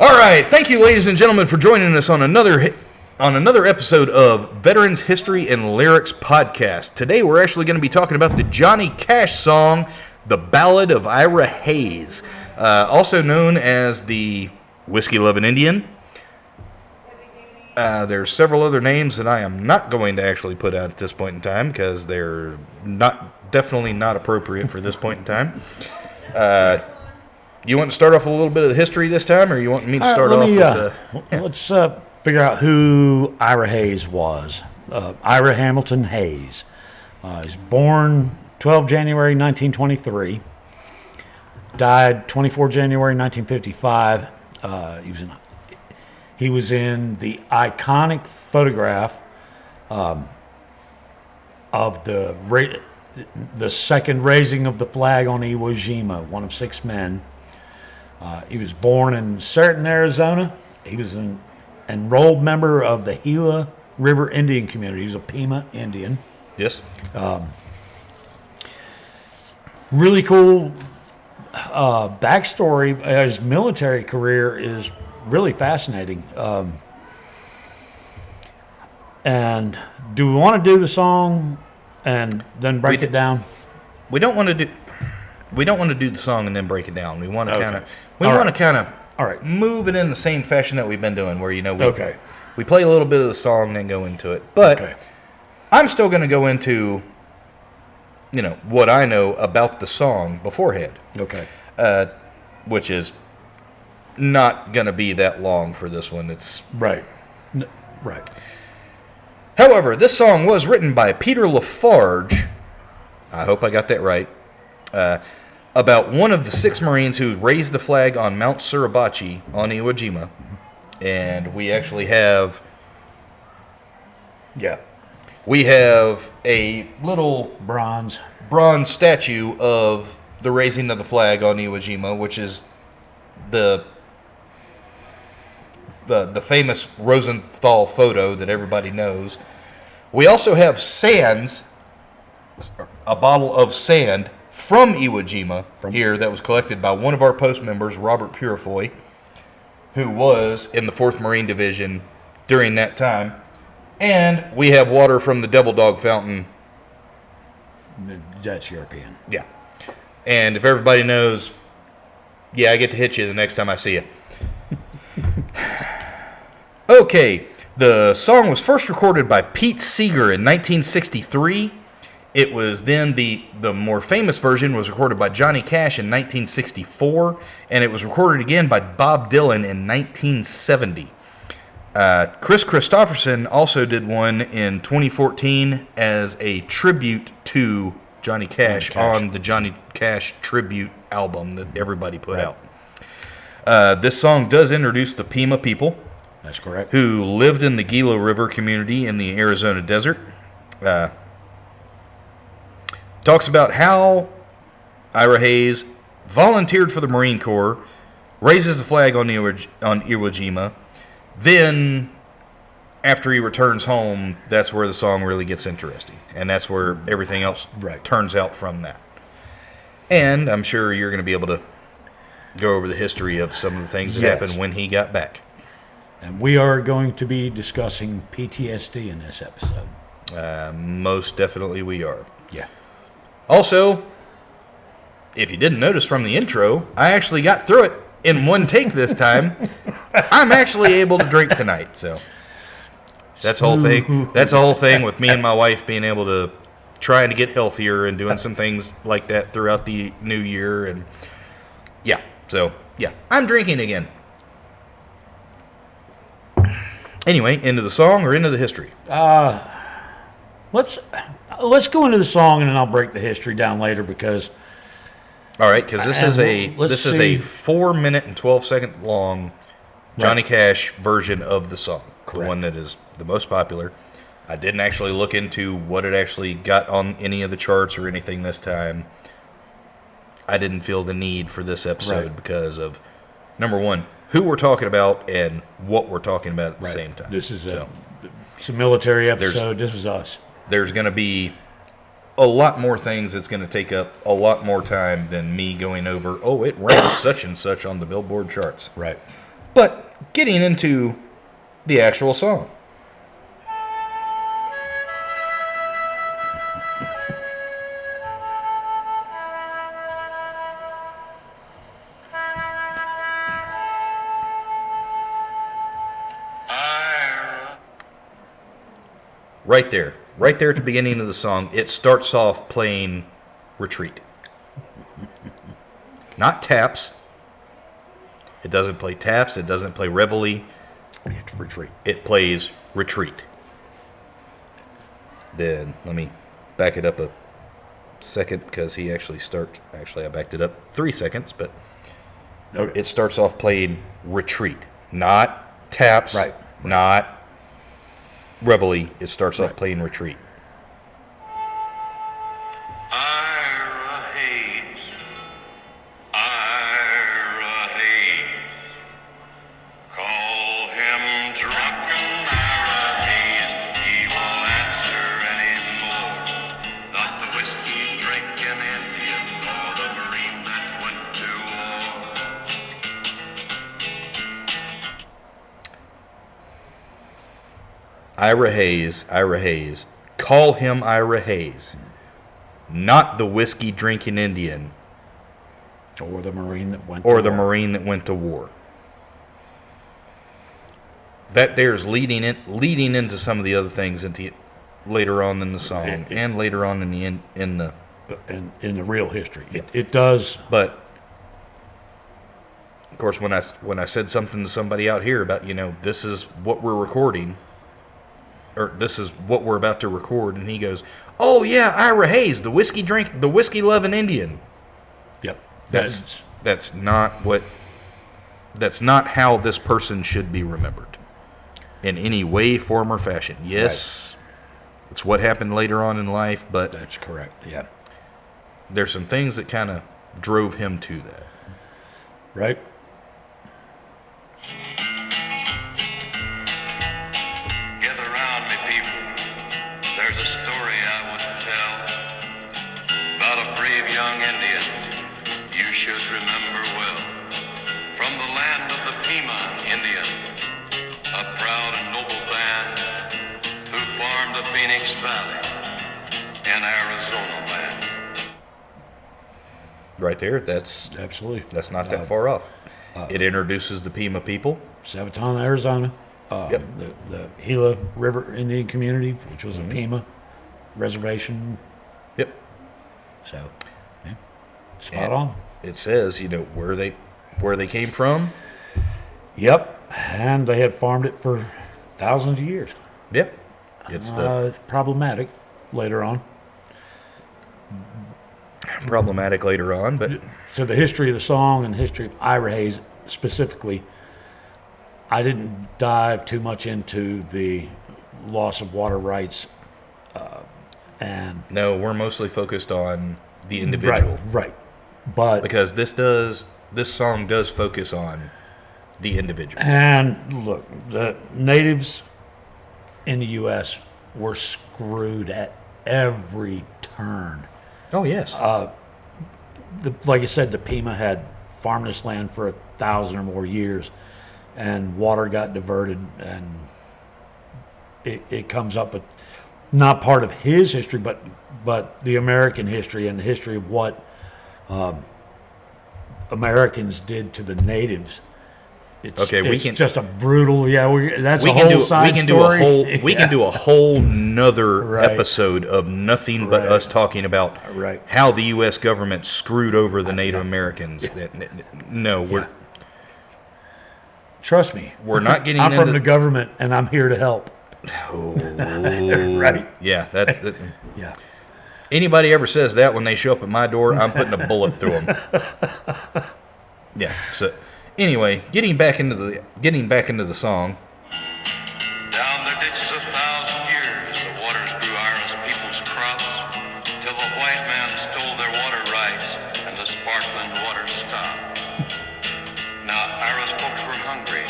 All right, thank you, ladies and gentlemen, for joining us on another episode of Veterans History and Lyrics Podcast. Today, we're actually going to be talking about the Johnny Cash song, "The Ballad of Ira Hayes," also known as the Whiskey Lovin' Indian. There's several other names that I am not going to actually put out at this point in time because they're definitely not appropriate for this point in time. You want to start off with a little bit of the history this time, or you want me to start off with the... Let's figure out who Ira Hayes was. Ira Hamilton Hayes. He's born 12 January 1923. Died 24 January 1955. He was in the iconic photograph of the second raising of the flag on Iwo Jima, one of 6 men. He was born in Cerriton, Arizona. He was an enrolled member of the Gila River Indian community. He's a Pima Indian. Yes. Really cool backstory. His military career is really fascinating. And do we want to do the song and then break it down? We don't want to do the song and then break it down. We want to kind of move it in the same fashion that we've been doing, where we play a little bit of the song and then go into it. But I'm still going to go into what I know about the song beforehand. Okay. Which is not going to be that long for this one. It's right. Right. However, this song was written by Peter Lafarge. I hope I got that right. About one of the 6 Marines who raised the flag on Mount Suribachi on Iwo Jima. And we actually have... we have a little bronze statue of the raising of the flag on Iwo Jima, which is the famous Rosenthal photo that everybody knows. We also have a bottle of sand from Iwo Jima here that was collected by one of our post members, Robert Purifoy, who was in the 4th Marine Division during that time. And we have water from the Devil Dog Fountain. That's European. Yeah. And if everybody knows, I get to hit you the next time I see you. Okay, the song was first recorded by Pete Seeger in 1963. It was then the more famous version was recorded by Johnny Cash in 1964, and it was recorded again by Bob Dylan in 1970. Chris Christopherson also did one in 2014 as a tribute to Johnny Cash on the Johnny Cash tribute album that everybody put out. This song does introduce the Pima people. That's correct. Who lived in the Gila River community in the Arizona desert. Talks about how Ira Hayes volunteered for the Marine Corps, raises the flag on Iwo Jima. Then, after he returns home, that's where the song really gets interesting. And that's where everything else turns out from that. And I'm sure you're going to be able to go over the history of some of the things that happened when he got back. And we are going to be discussing PTSD in this episode. Most definitely we are. Yeah. Also, if you didn't notice from the intro, I actually got through it in one take this time. I'm actually able to drink tonight, so that's the whole thing. That's the whole thing with me and my wife being able to trying to get healthier and doing some things like that throughout the new year, and I'm drinking again. Anyway, into the song or into the history? Let's go into the song and then I'll break the history down later because. All right, because this is a 4 minute and 12 second long Johnny Cash version of the song, the one that is the most popular. I didn't actually look into what it actually got on any of the charts or anything this time. I didn't feel the need for this episode because of, number one, who we're talking about and what we're talking about at the same time. This is it's a military episode. This is us. There's going to be a lot more things that's going to take up a lot more time than me going over, it ranked such and such on the Billboard charts. Right. But getting into the actual song. Right there at the beginning of the song, it starts off playing Retreat. Not taps. It doesn't play taps. It doesn't play Reveille. It's Retreat. It plays Retreat. Then, let me back it up a second because he actually starts. Actually, I backed it up 3 seconds, but Okay. it starts off playing Retreat. Not taps. Right. Not Reveille. It starts off playing Retreat. Ira Hayes, Ira Hayes, call him drunken Ira Hayes, he won't answer anymore, not the whiskey drinking Indian, nor the Marine that went to war. Ira Hayes, call him Ira Hayes, not the whiskey drinking Indian Or the Marine that went or to the war. Marine that went to war. That there's leading into some of the other things later on in the song and later on in the in the real history. It does. But of course, when I said something to somebody out here about, this is what we're recording, or this is what we're about to record, and he goes, "Oh yeah, Ira Hayes, the whiskey loving Indian." Yep. That's not how this person should be remembered in any way, form, or fashion. Yes, it's what happened later on in life, but That's correct. Yeah. there's some things that kind of drove him to that. Right. Gather round me, people. There's a story I would tell about a brave young Indian you should remember well. From the land of the Pima Indian, a proud and noble band who farmed the Phoenix Valley in Arizona land. Right there, that's Absolutely. not that far off. It introduces the Pima people. Sabaton, Arizona. Yep. The Gila River Indian Community, which was a Pima reservation. Yep. So, yeah, spot And on. It says, where they came from. Yep. And they had farmed it for thousands of years. Yep. It's It's problematic later on. problematic later on, but So the history of the song and the history of Ira Hayes specifically, I didn't dive too much into the loss of water rights and no, we're mostly focused on the individual. Right. But Because this song does focus on the individual. and look, the natives in the U.S. were screwed at every turn. Oh yes. Like I said, the Pima had farmed this land for 1,000 or more years, and water got diverted, and it comes up, but not part of his history, but the American history and the history of what Americans did to the natives. It's just a brutal. Yeah, that's a whole side story. We can do a whole nother Right. episode of nothing but Right. us talking about Right. how the U.S. government screwed over the Native Americans. No, Trust me. we're not getting I'm into from the government, and I'm here to help. Right. Yeah, that's Yeah. anybody ever says that when they show up at my door, I'm putting a bullet through them. Yeah. So anyway, getting back into the song. Down their ditches 1,000 years, the waters grew Ira's people's crops, till the white man stole their water rights, and the sparkling water stopped. Now Ira's folks were hungry,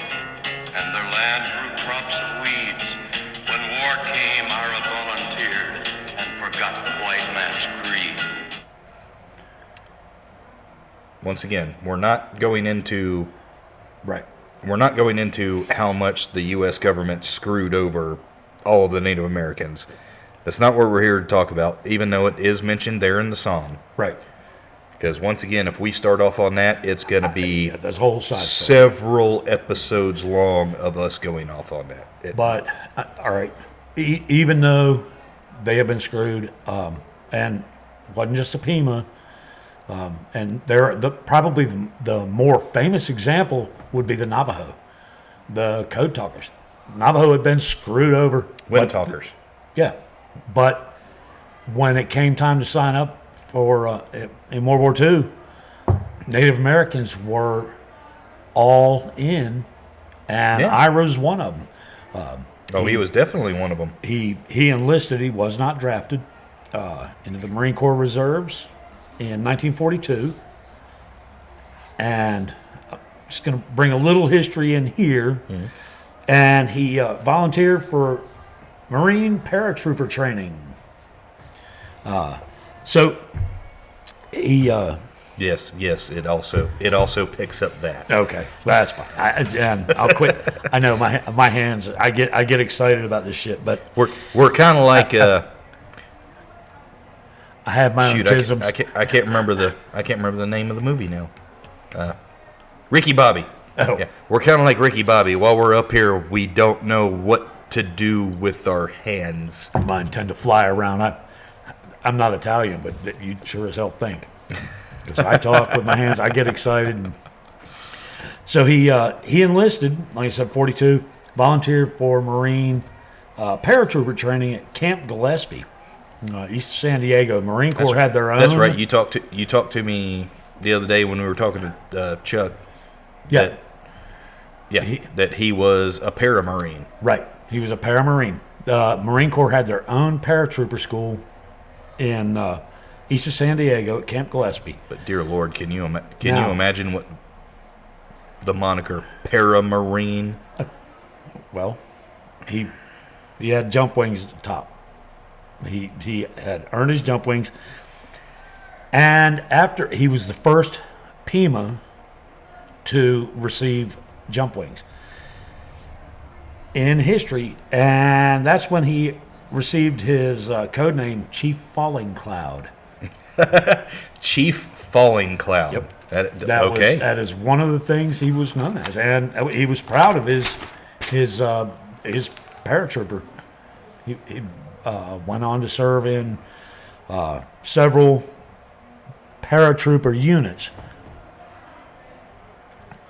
and their land grew crops of weeds. When war came, Ira volunteered, and forgot the white man's creed. Once again, we're not going into Right. we're not going into how much the U.S. government screwed over all of the Native Americans. That's not what we're here to talk about, even though it is mentioned there in the song. Right. Because once again, if we start off on that, it's going to be That's whole side story. several episodes long of us going off on that. But, all right, even though they have been screwed, and wasn't just the Pima, and probably the more famous example would be the Navajo, the code talkers. Navajo had been screwed over. Wind talkers. Yeah, but when it came time to sign up for in World War II, Native Americans were all in, and Ira's one of them. He was definitely one of them. He enlisted. He was not drafted into the Marine Corps Reserves in 1942, and I'm just going to bring a little history in here. Mm-hmm. And he volunteered for Marine paratrooper training. So he. Yes. It also picks up that. Okay, that's fine. And I'll quit. I know my hands. I get excited about this shit, but we're kind of like. I have my own tisms. I can't remember the name of the movie now. Ricky Bobby. Oh. Yeah, we're kind of like Ricky Bobby. While we're up here, we don't know what to do with our hands. Mine tend to fly around. I'm not Italian, but you sure as hell think. Because I talk with my hands, I get excited. So he enlisted, like I said, 42, volunteered for Marine paratrooper training at Camp Gillespie, east of San Diego. Marine Corps had their own. That's right. You talked to me the other day when we were talking to Chuck. Yeah. That he was a paramarine. Right. He was a paramarine. Marine Corps had their own paratrooper school in east of San Diego at Camp Gillespie. But dear Lord, can you imagine what the moniker paramarine? Well, he had jump wings at the top. He had earned his jump wings, and after he was the first Pima to receive jump wings in history, and that's when he received his code name Chief Falling Cloud. Chief Falling Cloud. Yep. That is one of the things he was known as, and he was proud of his paratrooper. He went on to serve in several paratrooper units.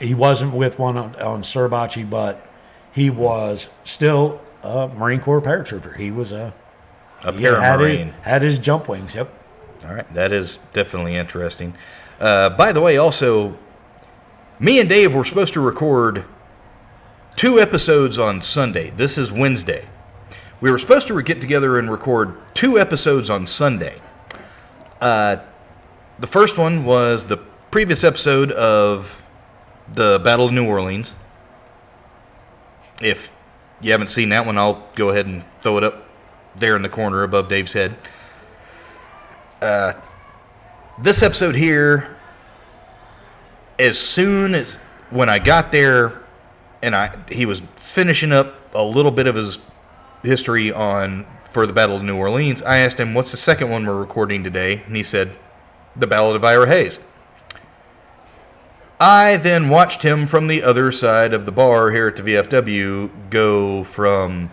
He wasn't with one on Suribachi, but he was still a Marine Corps paratrooper. He was a paramarine. Had his jump wings. Yep. All right, that is definitely interesting. By the way, also, me and Dave were supposed to record 2 episodes on Sunday. This is Wednesday. We were supposed to get together and record 2 episodes on Sunday. The first one was the previous episode of the Battle of New Orleans. If you haven't seen that one, I'll go ahead and throw it up there in the corner above Dave's head. This episode here, as soon as when I got there and he was finishing up a little bit of his history for the Battle of New Orleans, I asked him, what's the second one we're recording today? And he said, the Ballad of Ira Hayes. I then watched him from the other side of the bar here at the VFW go from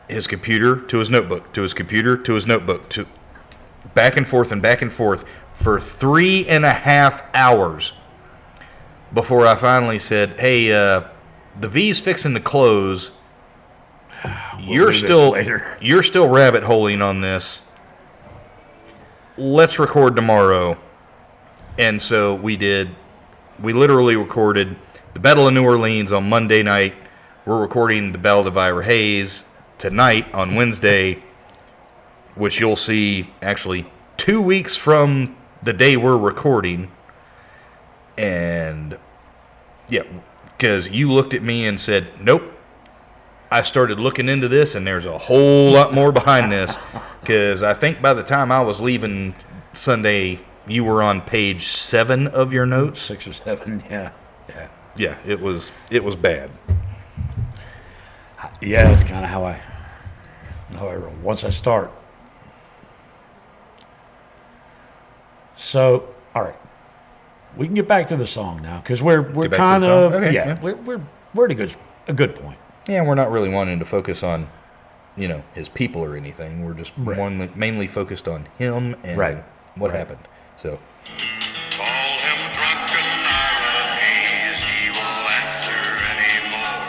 his computer to his notebook, to his computer to his notebook, to back and forth for 3.5 hours before I finally said, hey, the V's fixing to close. You're still rabbit holing on this. Let's record tomorrow. And so we did. We literally recorded the Battle of New Orleans on Monday night. We're recording the Ballad of Ira Hayes tonight on Wednesday, which you'll see actually 2 weeks from the day we're recording. And yeah, because you looked at me and said, nope. I started looking into this, and there's a whole lot more behind this. Because I think by the time I was leaving Sunday you were on page 7 of your notes. 6 or 7, yeah. Yeah, it was bad. Yeah, it's kind of how I roll once I start. So, all right, we can get back to the song now because we're Get back to the kind song? of Okay, yeah, yeah. we're at a good point. Yeah, we're not really wanting to focus on, his people or anything. We're just mainly focused on him and what happened. So, Call him drunken Ira Hayes, he won't answer anymore.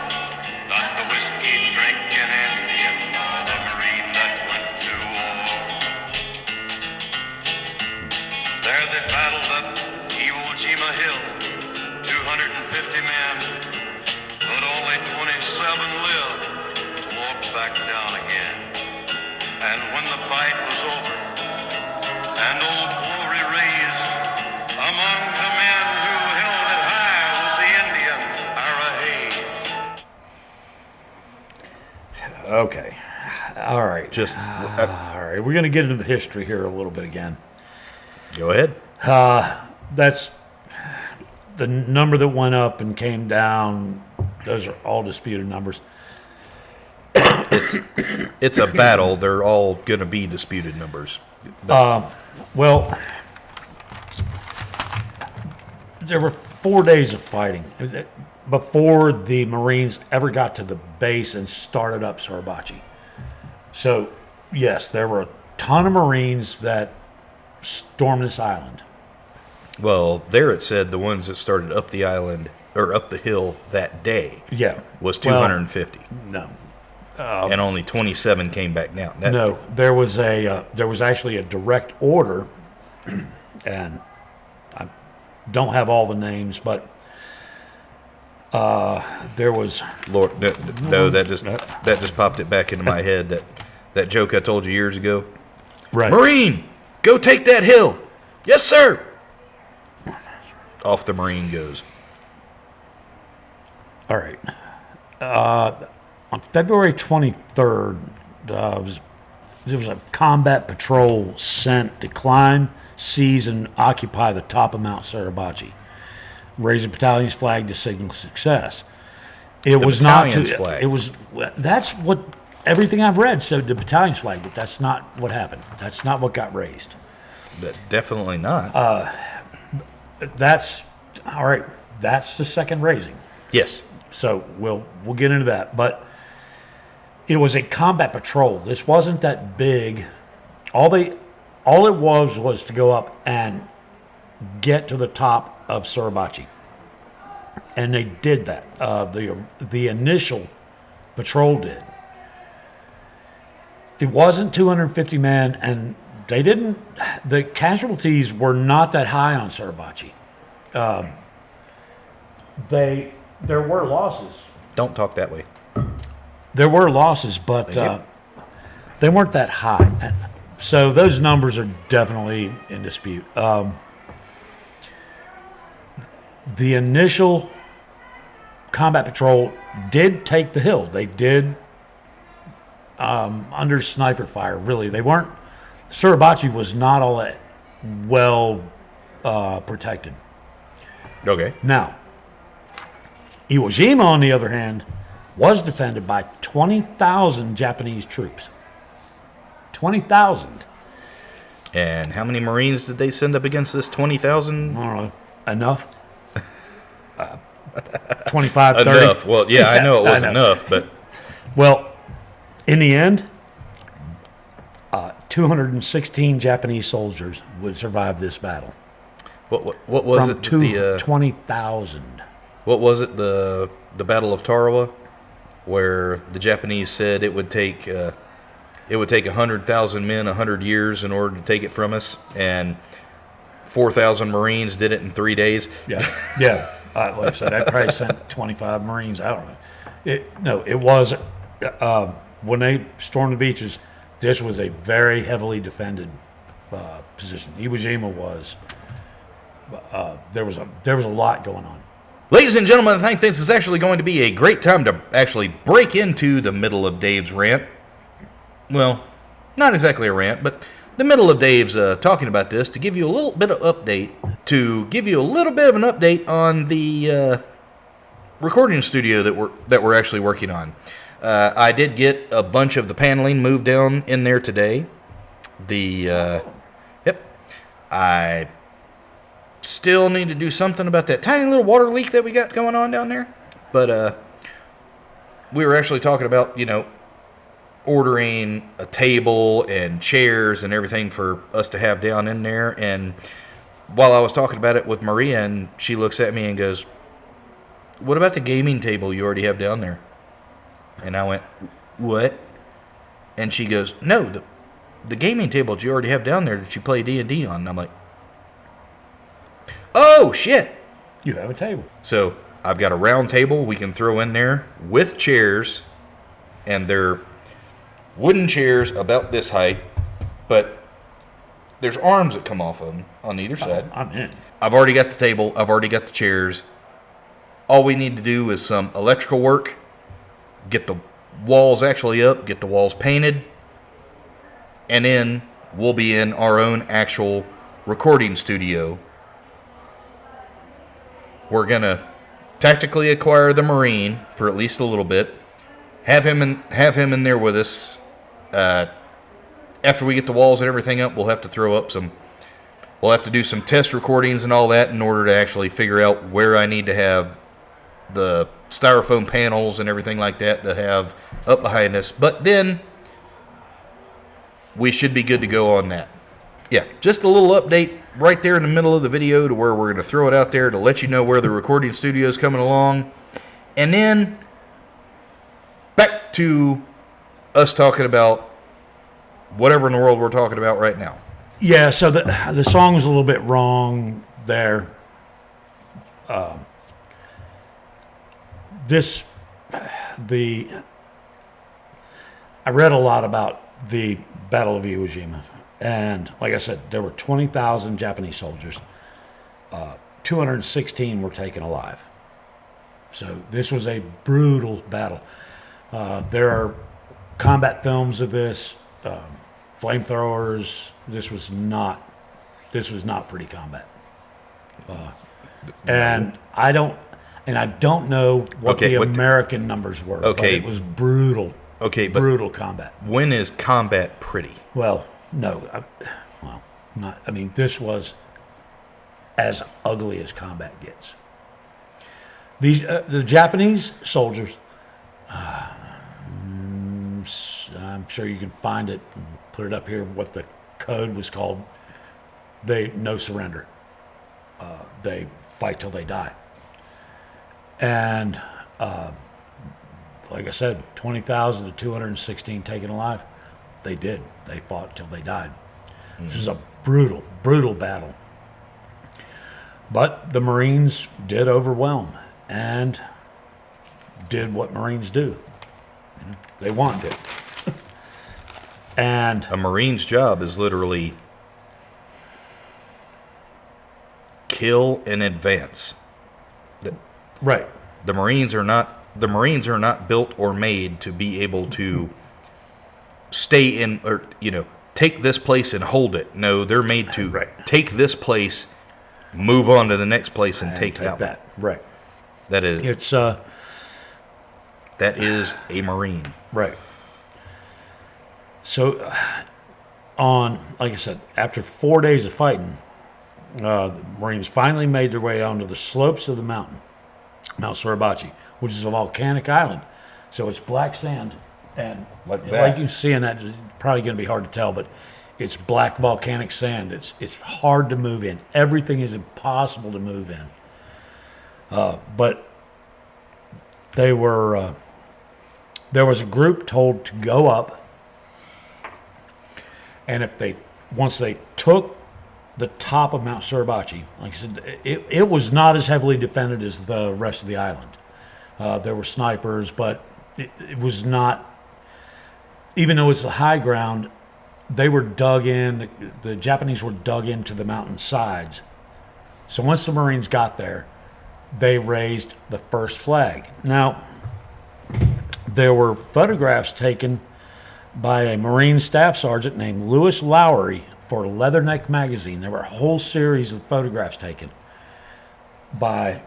Not the whiskey drinking Indian, nor the Marine that went to war. There they battled up Iwo Jima Hill, 250 men, but only 27 lived to walk back down again. And when the fight was over, and old glory raised, among the men who held it high was the Indian, Ira Hayes. Okay, all right, all right. We're gonna get into the history here a little bit again. go ahead. That's the number that went up and came down. Those are all disputed numbers. It's a battle. They're all going to be disputed numbers. Well, there were 4 days of fighting before the Marines ever got to the base and started up Suribachi. So, yes, there were a ton of Marines that stormed this island. Well, there it said the ones that started up the island or up the hill that day Yeah. was 250, No. and only 27 came back down. No, there was actually a direct order, and I don't have all the names, but there was Lord, no, that just popped it back into my head. That joke I told you years ago. right. Marine, go take that hill. Yes, sir. Off the Marine goes. All right. On February 23rd, there was a combat patrol sent to climb, seize, and occupy the top of Mount Suribachi, raise the battalion's flag to signal success. It was not battalion's to. flag. It was. That's what everything I've read said. The battalion's flag, but that's not what happened. That's not what got raised. But definitely not. That's all right. That's the second raising. Yes. So we'll get into that. But it was a combat patrol. This wasn't that big. All it was to go up and get to the top of Suribachi. And they did that. The initial patrol did. It wasn't 250 men, and they didn't. The casualties were not that high on Suribachi. There were losses. Don't talk that way. There were losses, but they weren't that high. So those numbers are definitely in dispute. The initial combat patrol did take the hill. They did under sniper fire, really. They weren't. Suribachi was not all that well protected. Okay. Now, Iwo Jima, on the other hand, was defended by 20,000 Japanese troops. 20,000. And how many Marines did they send up against this 20,000? I don't know. Enough? 25, 30? Enough. Well, yeah, I know it wasn't enough, but Well, in the end, 216 Japanese soldiers would survive this battle. what was From it? The 20,000. what was it? The Battle of Tarawa, where the Japanese said it would take 100,000 men 100 years in order to take it from us, and 4,000 Marines did it in 3 days. Yeah. Like I said, I probably sent 25 Marines. I don't know. It was when they stormed the beaches. This was a very heavily defended position. Iwo Jima was. There was a lot going on. Ladies and gentlemen, I think this is actually going to be a great time to actually break into the middle of Dave's rant. Well, not exactly a rant, but the middle of Dave's talking about this to give you a little bit of update, on the recording studio that we're actually working on. I did get a bunch of the paneling moved down in there today. I still need to do something about that tiny little water leak that we got going on down there. But we were actually talking about, ordering a table and chairs and everything for us to have down in there. And while I was talking about it with Maria, and she looks at me and goes, "What about the gaming table you already have down there?" And I went, "What?" And she goes, "No, the gaming table that you already have down there that you play D&D on." And I'm like, "Oh, shit." You have a table. So I've got a round table we can throw in there with chairs, and they're wooden chairs about this height, but there's arms that come off of them on either side. I'm in. I've already got the table. I've already got the chairs. All we need to do is some electrical work, get the walls actually up, get the walls painted, and then we'll be in our own actual recording studio. We're going to tactically acquire the Marine for at least a little bit, have him in there with us. After we get the walls and everything up, we'll have to do some test recordings and all that in order to actually figure out where I need to have the styrofoam panels and everything like that to have up behind us. But then we should be good to go on that. Yeah, just a little update right there in the middle of the video to where we're going to throw it out there to let you know where the recording studio is coming along. And then back to us talking about whatever in the world we're talking about right now. Yeah, so the song was a little bit wrong there. I read a lot about the Battle of Iwo Jima, and like I said, there were 20,000 Japanese soldiers. 216 were taken alive. So this was a brutal battle. There are combat films of this, flamethrowers. This was not pretty combat. And I don't know what the American numbers were. Okay, but it was brutal. Okay, but brutal combat. When is combat pretty? Well, no, this was as ugly as combat gets. These the Japanese soldiers. I'm sure you can find it and put it up here. What the code was called? No surrender. They fight till they die. And like I said, 20,000 to 216 taken alive. They did. They fought till they died. Mm-hmm. This was a brutal, brutal battle. But the Marines did overwhelm and did what Marines do. They won. And a Marine's job is literally kill and advance. Right. The Marines are not built or made to be able to stay in or take this place and hold it. No, they're made to take this place, move on to the next place, and take that one. Right. That is. It's that is a Marine. Right. So, like I said, after 4 days of fighting, the Marines finally made their way onto the slopes of the mountain, Mount Suribachi, which is a volcanic island. So it's black sand, and like you see in that, it's probably going to be hard to tell, but it's black volcanic sand. It's hard to move in. Everything is impossible to move in. But there was a group told to go up, and once they took the top of Mount Suribachi, like I said, it was not as heavily defended as the rest of the island. There were snipers, but it was not, even though it's the high ground, they were dug in, the Japanese were dug into the mountain sides. So once the Marines got there, they raised the first flag. Now, there were photographs taken by a Marine Staff Sergeant named Lewis Lowry for Leatherneck magazine. There were a whole series of photographs taken by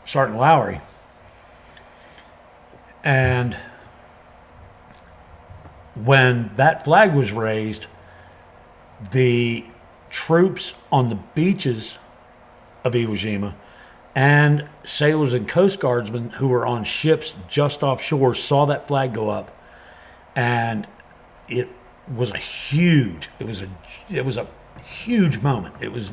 Sergeant Lowry. And when that flag was raised, the troops on the beaches of Iwo Jima and sailors and Coast Guardsmen who were on ships just offshore saw that flag go up, and it was a huge moment. It was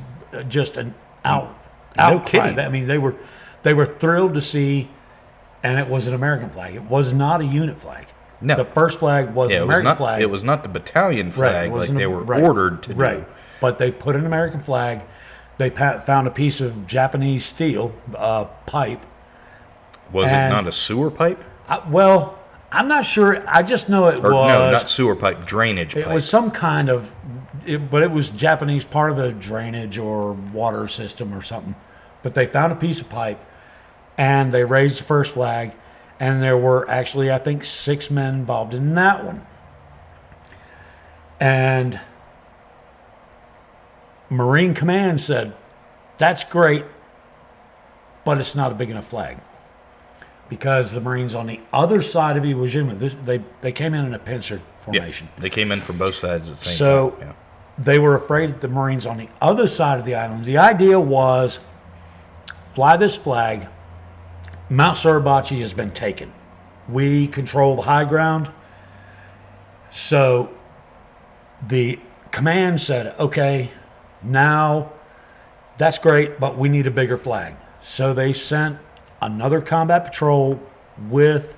just an outcry. kidding. I mean, they were thrilled to see, and it was an American flag. It was not a unit flag. No. The first flag was an American flag. It was not the battalion flag like they were right, ordered to right. do. But they put an American flag. They found a piece of Japanese steel pipe. Was it not a sewer pipe? Well, I'm not sure. I just know it was. No, not sewer pipe, drainage pipe. It was some kind of, but it was Japanese, part of the drainage or water system or something. But they found a piece of pipe, and they raised the first flag, and there were actually, I think, 6 men involved in that one. And Marine Command said, "That's great, but it's not a big enough flag." Because the Marines on the other side of Iwo Jima, they came in a pincer formation. Yeah, they came in from both sides at the same So time. Yeah. they were afraid that the Marines on the other side of the island. The idea was, fly this flag. Mount Suribachi has been taken. We control the high ground. So the command said, okay, now that's great, but we need a bigger flag. So they sent another combat patrol with,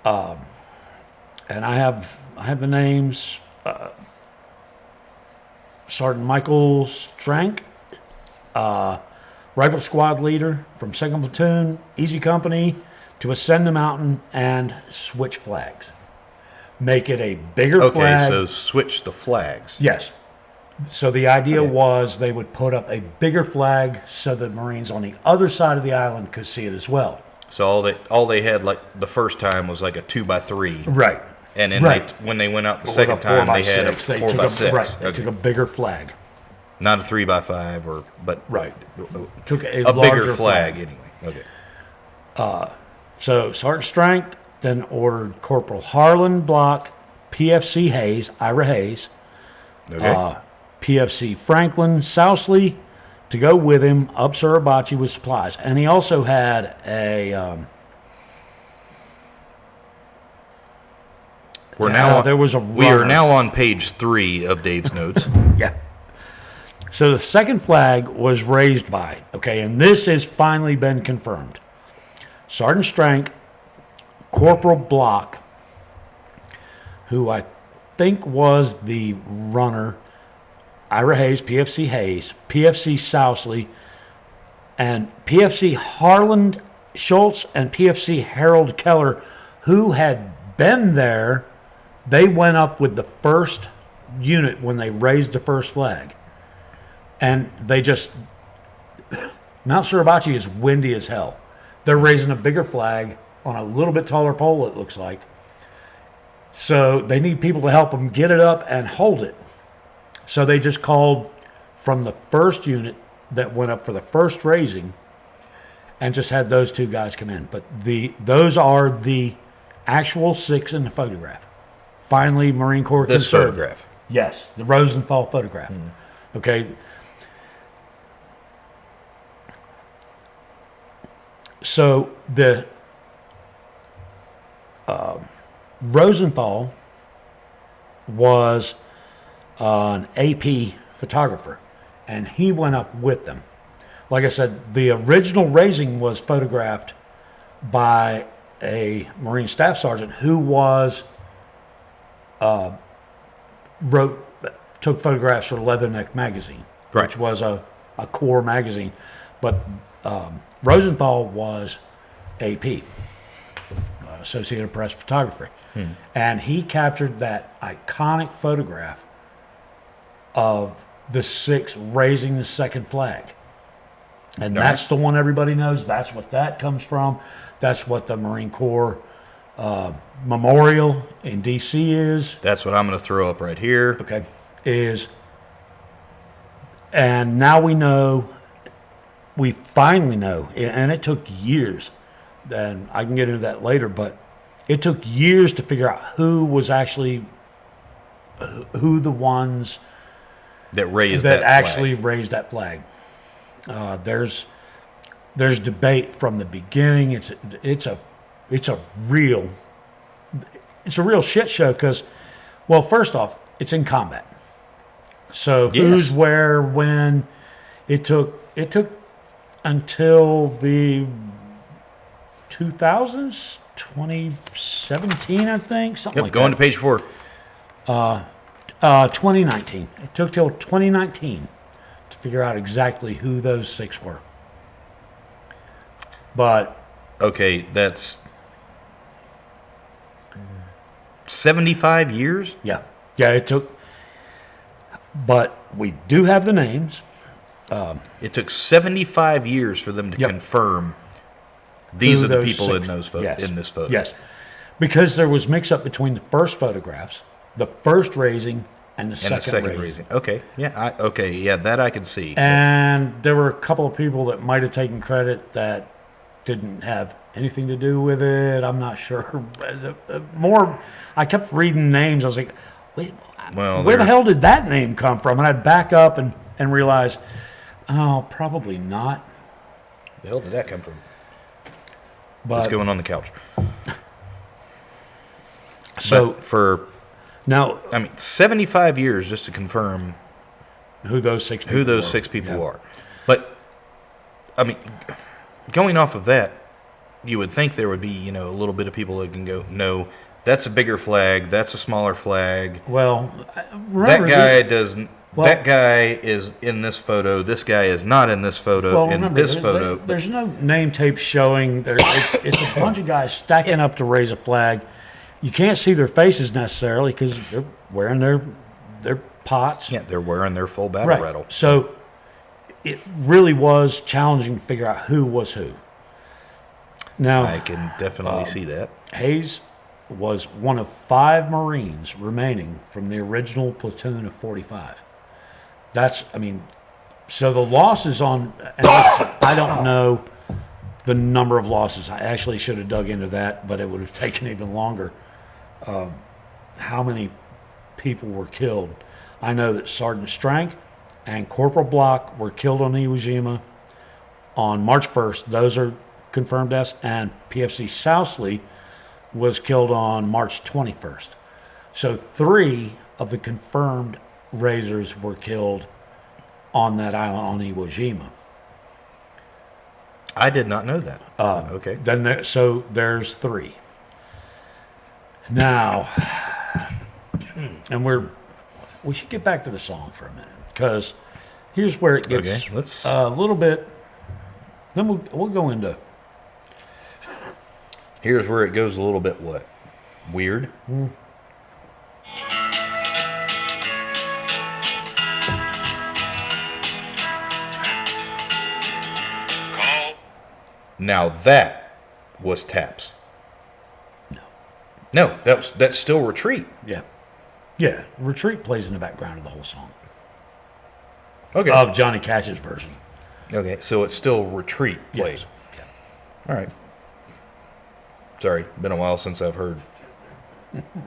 and I have the names, Sergeant Michael Strank, Rifle Squad leader from 2nd Platoon, Easy Company, to ascend the mountain and switch flags. Make it a bigger flag. Okay, so switch the flags. Yes. So the idea was they would put up a bigger flag so the Marines on the other side of the island could see it as well. So all they had like the first time was like a 2x3. Right. And then Right. when they went out the With second a time, they 4x6. had a They 4x6. Right. They Okay. took a bigger flag. Not a 3x5, but Right. Took a a larger bigger flag anyway. Okay. So Sergeant Strank then ordered Corporal Harlan Block, PFC Hayes, Ira Hayes, Okay. PFC Franklin Sousley to go with him up Suribachi with supplies. And he also had a... we are runner. now on page 3 of Dave's notes. Yeah. So the second flag was raised by, okay, and this has finally been confirmed. Sergeant Strank, Corporal Block, who I think was the runner, Ira Hayes, PFC Sousley, and PFC Harlan Schultz and PFC Harold Keller, who had been there. They went up with the first unit when they raised the first flag. And they just... Mount Suribachi is windy as hell. They're raising a bigger flag on a little bit taller pole, it looks like. So they need people to help them get it up and hold it. So they just called from the first unit that went up for the first raising and just had those 2 guys come in. But those are the actual 6 in the photograph. Finally, Marine Corps This conserved. photograph. Yes, the Rosenthal photograph. Okay. So the Rosenthal was an AP photographer, and he went up with them. Like I said, the original raising was photographed by a Marine Staff Sergeant who was took photographs for Leatherneck magazine, Right. which was a Corps magazine, but Rosenthal was AP, Associated Press Photography, and he captured that iconic photograph of the 6 raising the second flag. And that's the one everybody knows. That's what that comes from. That's what the Marine Corps Memorial in D.C. is. That's what I'm going to throw up right here. Okay. And now we finally know, and it took years, and I can get into that later, but it took years to figure out who the ones That raised that that actually flag. raised that flag. There's debate from the beginning. It's a real shit show because, well, first off, it's in combat. So who's Yes. where when? It took until the 2000s, 2017, I think, something Yep, like going that. to page 4. 2019. It took till 2019 to figure out exactly who those 6 were. But Okay, that's 75 years? yeah, it took. But we do have the names. It took 75 years for them to Yep. confirm these Who are the those people 6 in those yes. in this photo. Yes, because there was mix up between the first photographs, the first raising, and the And second, the second raising. raising. Okay. Yeah, that I can see. And there were a couple of people that might have taken credit that didn't have anything to do with it. I'm not sure. I kept reading names. I was like, wait, Well, where the there- hell did that name come from? And I'd back up and realize, oh, probably not. The hell did that come from? But What's going on the couch? so But for, now, 75 years just to confirm who those 6 people who those were. 6 people Yeah. are. But, going off of that, you would think there would be, a little bit of people that can go, no, that's a bigger flag, that's a smaller flag. Well, That remember guy the- doesn't. Well- That guy is in this photo. This guy is not in this photo. In remember, this photo, there's no name tape showing. It's a bunch of guys stacking up to raise a flag. You can't see their faces necessarily because they're wearing their pots. yeah, they're wearing their full battle Right. rattle. So it really was challenging to figure out who was who. Now, I can definitely see that. Hayes was one of 5 Marines remaining from the original platoon of 45. So the losses on, and like I said, I don't know the number of losses. I actually should have dug into that, but it would have taken even longer. How many people were killed? I know that Sergeant Strank and Corporal Block were killed on Iwo Jima on March 1st. Those are confirmed deaths. And PFC Sousley was killed on March 21st. So 3 of the confirmed razors were killed on that island on Iwo Jima. I did not know that. Okay. Then there's 3. Now, and we should get back to the song for a minute because here's where it gets Okay, let's- a little bit. Then we'll go into. Here's where it goes a little bit what? Weird. Call. Now that was taps. No, that's still retreat. Yeah. Retreat plays in the background of the whole song Okay. of Johnny Cash's version. Okay, so it's still retreat played. Yes. Yeah. All right. Sorry, been a while since I've heard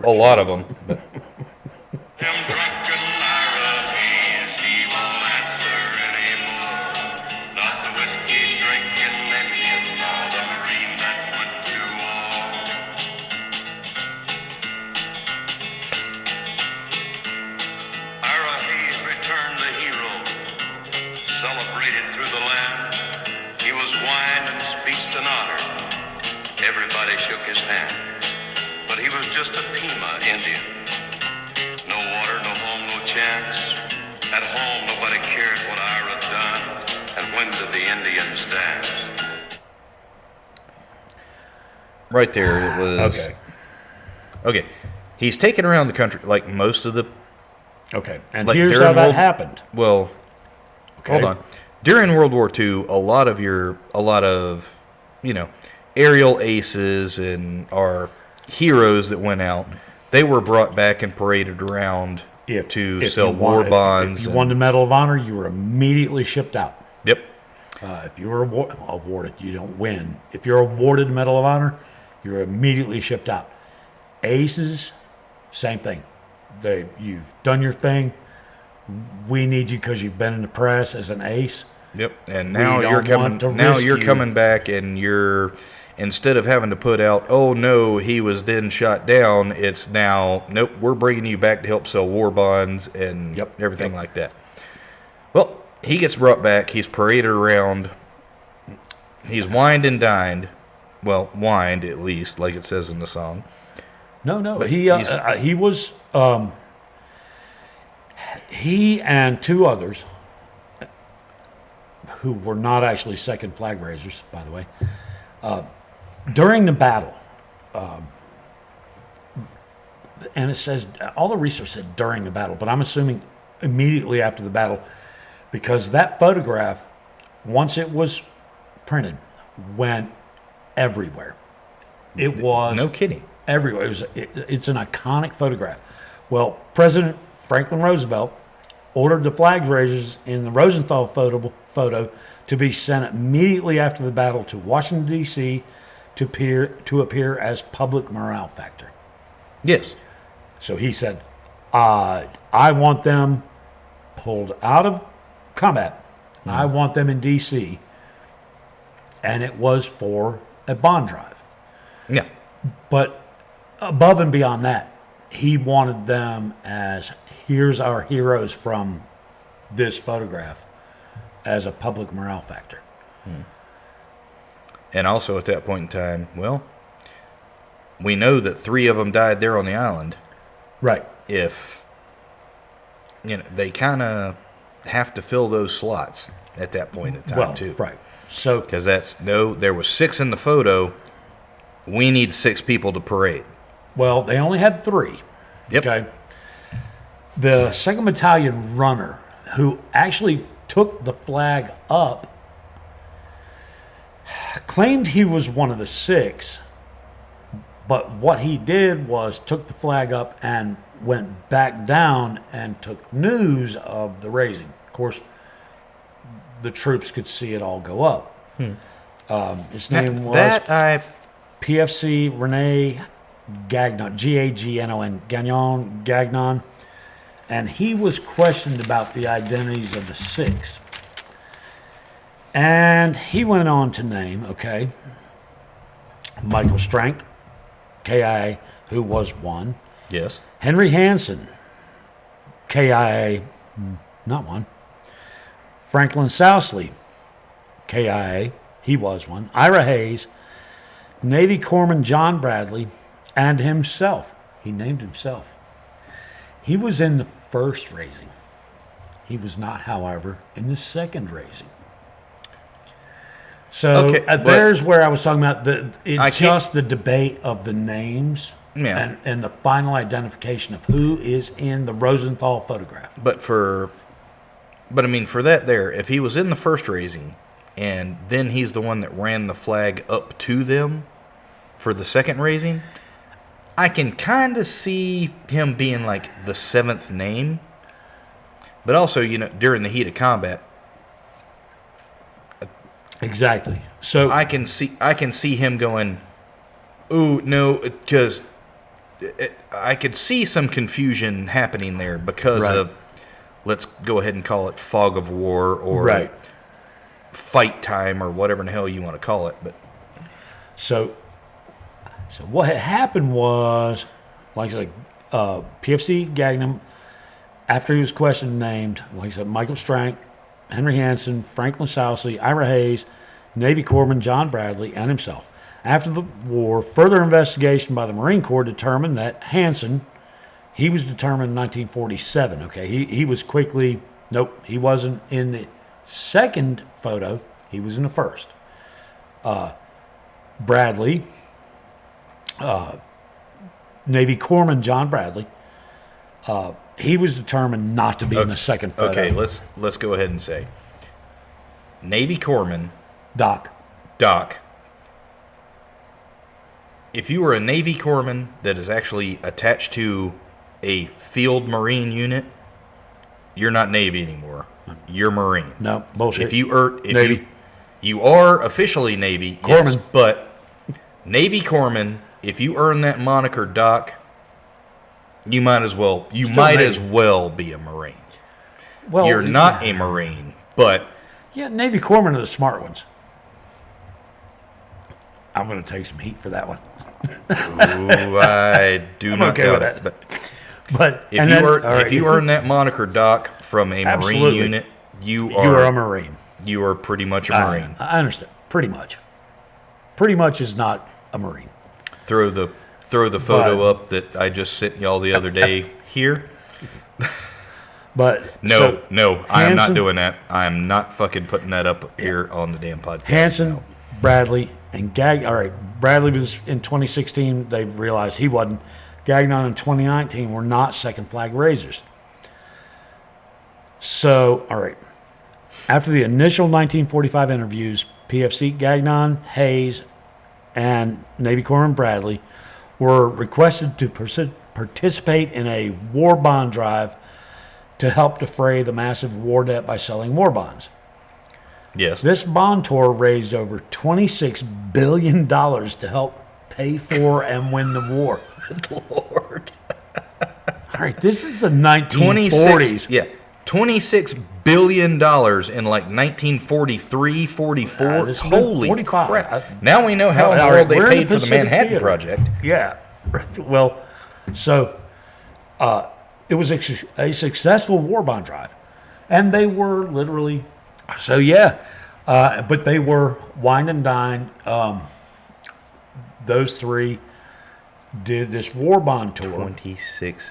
a lot of them. But Him drunken Ira Hayes, he won't answer anymore. Not the whiskey drinking Indian, nor the Marine that went to war. Ira Hayes returned the hero, celebrated through the land. He was wined and speeched and honored. Everybody shook his hand, but he was just a Pima Indian. No water, no home, no chance. At home, nobody cared what Ira done, and when did the Indians dance? right there, it was. Okay. Okay. He's taken around the country like most of the. Okay. And Like here's during how that World- happened. Well, Okay. hold on. During World War II, a lot of aerial aces and are heroes that went out, they were brought back and paraded around to sell war bonds. If you won the Medal of Honor, you were immediately shipped out. Yep. If you were awarded, you don't win. If you're awarded the Medal of Honor, you're immediately shipped out. Aces, same thing. You've done your thing. We need you because you've been in the press as an ace. Yep. And now you're coming. Now you're coming back, and you're instead of having to put out, oh no, he was then shot down. It's now, nope, we're bringing you back to help sell war bonds and everything like that. Well, he gets brought back. He's paraded around. He's wined and dined. Well, wined at least, like it says in the song. No. But he was he and two others who were not actually second flag raisers, by the way. During the battle, and it says all the research said during the battle, but I'm assuming immediately after the battle, because that photograph, once it was printed, went everywhere. It was no kidding everywhere. It's an iconic photograph. Well, President Franklin Roosevelt ordered the flag raisers in the Rosenthal photo to be sent immediately after the battle to Washington, D.C. to appear as public morale factor. Yes. So he said, I want them pulled out of combat. I want them in D.C. And it was for a bond drive. Yeah. But above and beyond that, he wanted them as, here's our heroes from this photograph, as a public morale factor. And also at that point in time, well, we know that 3 of them died there on the island. Right. If, they kind of have to fill those slots at that point in time, too. Right. So, because there was 6 in the photo. We need 6 people to parade. Well, they only had 3. Yep. Okay. The 2nd Battalion runner, who actually took the flag up, claimed he was one of the 6, but what he did was took the flag up and went back down and took news of the raising. Of course, the troops could see it all go up. His name was PFC Rene Gagnon, Gagnon, and he was questioned about the identities of the 6. And he went on to name, Michael Strank, KIA, who was 1. Yes. Henry Hansen, KIA, not 1. Franklin Sousley, KIA, he was 1. Ira Hayes, Navy Corpsman John Bradley, and himself. He named himself. He was in the first raising. He was not, however, in the second raising. So there's where I was talking about just the debate of the names and the final identification of who is in the Rosenthal photograph. But for that there, if he was in the first raising and then he's the one that ran the flag up to them for the second raising, I can kind of see him being like the 7th name. But also, during the heat of combat. Exactly. So I can see him going, ooh, no, because I could see some confusion happening there because of, let's go ahead and call it fog of war or fight time or whatever in the hell you want to call it. But so what had happened was, like I said, PFC Gagnon, after he was questioned, named, like I said, Michael Strank, Henry Hansen, Franklin Sousley, Ira Hayes, Navy Corpsman John Bradley, and himself. After the war, further investigation by the Marine Corps determined that Hansen, he was determined in 1947. He was quickly, he wasn't in the second photo. He was in the first. Bradley, Navy Corpsman John Bradley, he was determined not to be in the second photo. Okay, let's go ahead and say Navy Corpsman Doc. if you were a Navy corpsman that is actually attached to a field Marine unit, you're not Navy anymore. You're Marine. No, bullshit. If you are, Navy. you are officially Navy, yes, Corpsman. but Navy corpsman, if you earn that moniker, Doc, you might as well be a Marine. Well, You're not a Marine, but yeah, Navy corpsmen are the smart ones. I'm going to take some heat for that one. ooh, I do not okay doubt with it. that. But if you earn that moniker, Doc, from a Marine unit, you are a Marine. You are pretty much a Marine. I understand. Pretty much. Pretty much is not a Marine. Throw the photo up that I just sent y'all the other day here. But no, I am not Hanson- doing that. I am not fucking putting that up here on the damn podcast. Hanson, Bradley, and All right, Bradley was in 2016. They realized he wasn't. Gagnon in 2019 were not second flag raisers. So, all right. After the initial 1945 interviews, PFC Gagnon, Hayes, and Navy Corpsman Bradley were requested to participate in a war bond drive to help defray the massive war debt by selling war bonds. Yes. This bond tour raised over $26 billion to help pay for and win the war. Good Lord. All right, this is the 1940s. 26 billion dollars in like 1943, 44. this is Holy 45. crap! Now we know how in the All world right, they we're in paid the for the Pacific Manhattan Theater. Project. Yeah. Well, so it was a successful war bond drive, and they were literally. So yeah, but they were wine and dine. Those three did this war bond tour. $26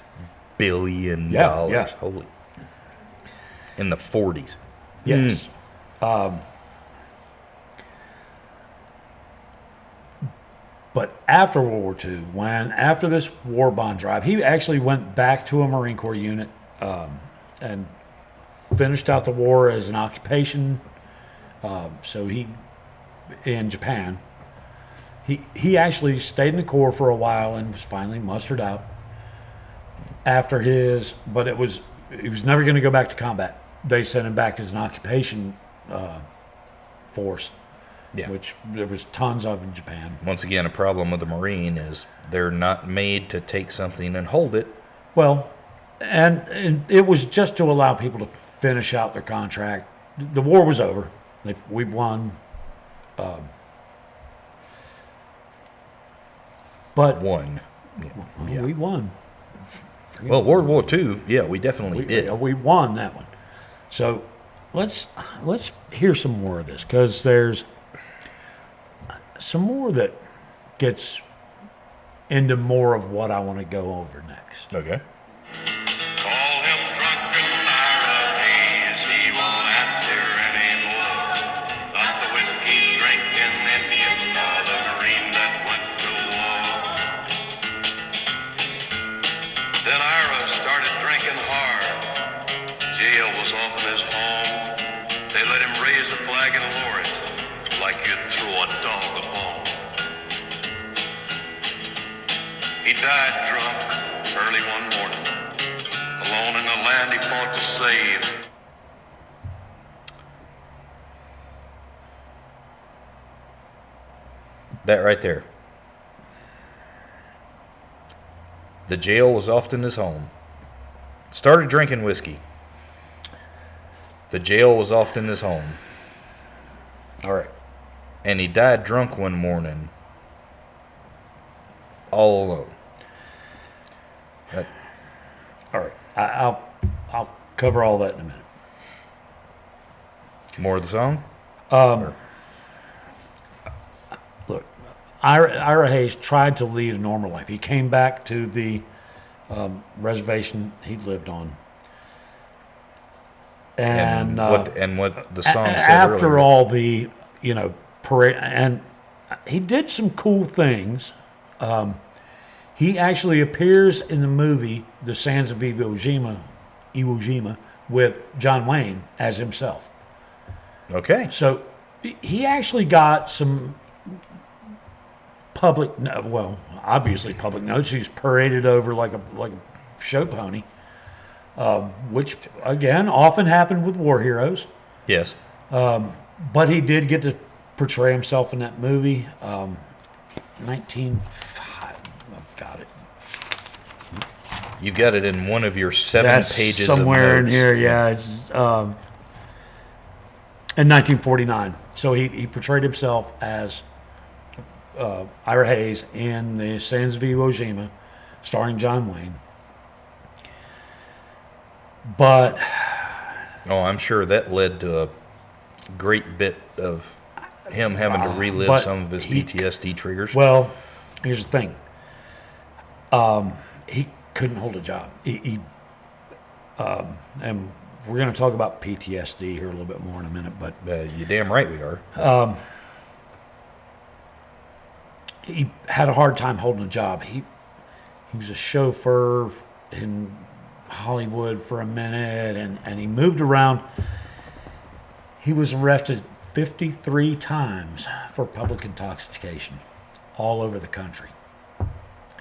billion. Yeah. Holy. In the 40s. Yes. But after World War II, after this war bond drive, he actually went back to a Marine Corps unit and finished out the war as an occupation. So he, in Japan, he actually stayed in the Corps for a while and was finally mustered out after but he was never going to go back to combat. They sent him back as an occupation force, which there was tons of in Japan. Once again, a problem with the Marine is they're not made to take something and hold it. Well, and it was just to allow people to finish out their contract. The war was over. We won. But One. Yeah. we won. Well, World War II, yeah, we definitely did. We won that one. So let's hear some more of this, because there's some more that gets into more of what I want to go over next. Okay. Call him drunken Ira Hayes, he won't answer anymore. Not the whiskey drinking Indian, nor the Marine that went to war. Then Ira started drinking hard. Jail was often his home. They let him raise the flag and lower it, like you'd throw a dog a bone. He died drunk early one morning, alone in the land he fought to save. That right there. The jail was often his home. Started drinking whiskey. The jail was often his home. All right. And he died drunk one morning. All alone. All right. I'll cover all that in a minute. More of the song? Look, Ira Hayes tried to lead a normal life. He came back to the reservation he'd lived on. And what the song said after earlier. all the, parade, and he did some cool things. He actually appears in the movie The Sands of Iwo Jima with John Wayne as himself. Okay. So he actually got some obviously public notice. He's paraded over like a show pony, which again often happened with war heroes. Yes. But he did get to portray himself in that movie. I've got it. You've got it in one of your 7 That's pages somewhere of in notes. here. Yeah, it's in 1949. So he portrayed himself as Ira Hayes in the Sands of Iwo Jima, starring John Wayne. But Oh, I'm sure that led to a great bit of him having to relive but some of his PTSD triggers. well, here's the thing. He couldn't hold a job. And we're going to talk about PTSD here a little bit more in a minute, but You're damn right we are. he had a hard time holding a job. He was a chauffeur in Hollywood for a minute, and he moved around. He was arrested 53 times for public intoxication all over the country.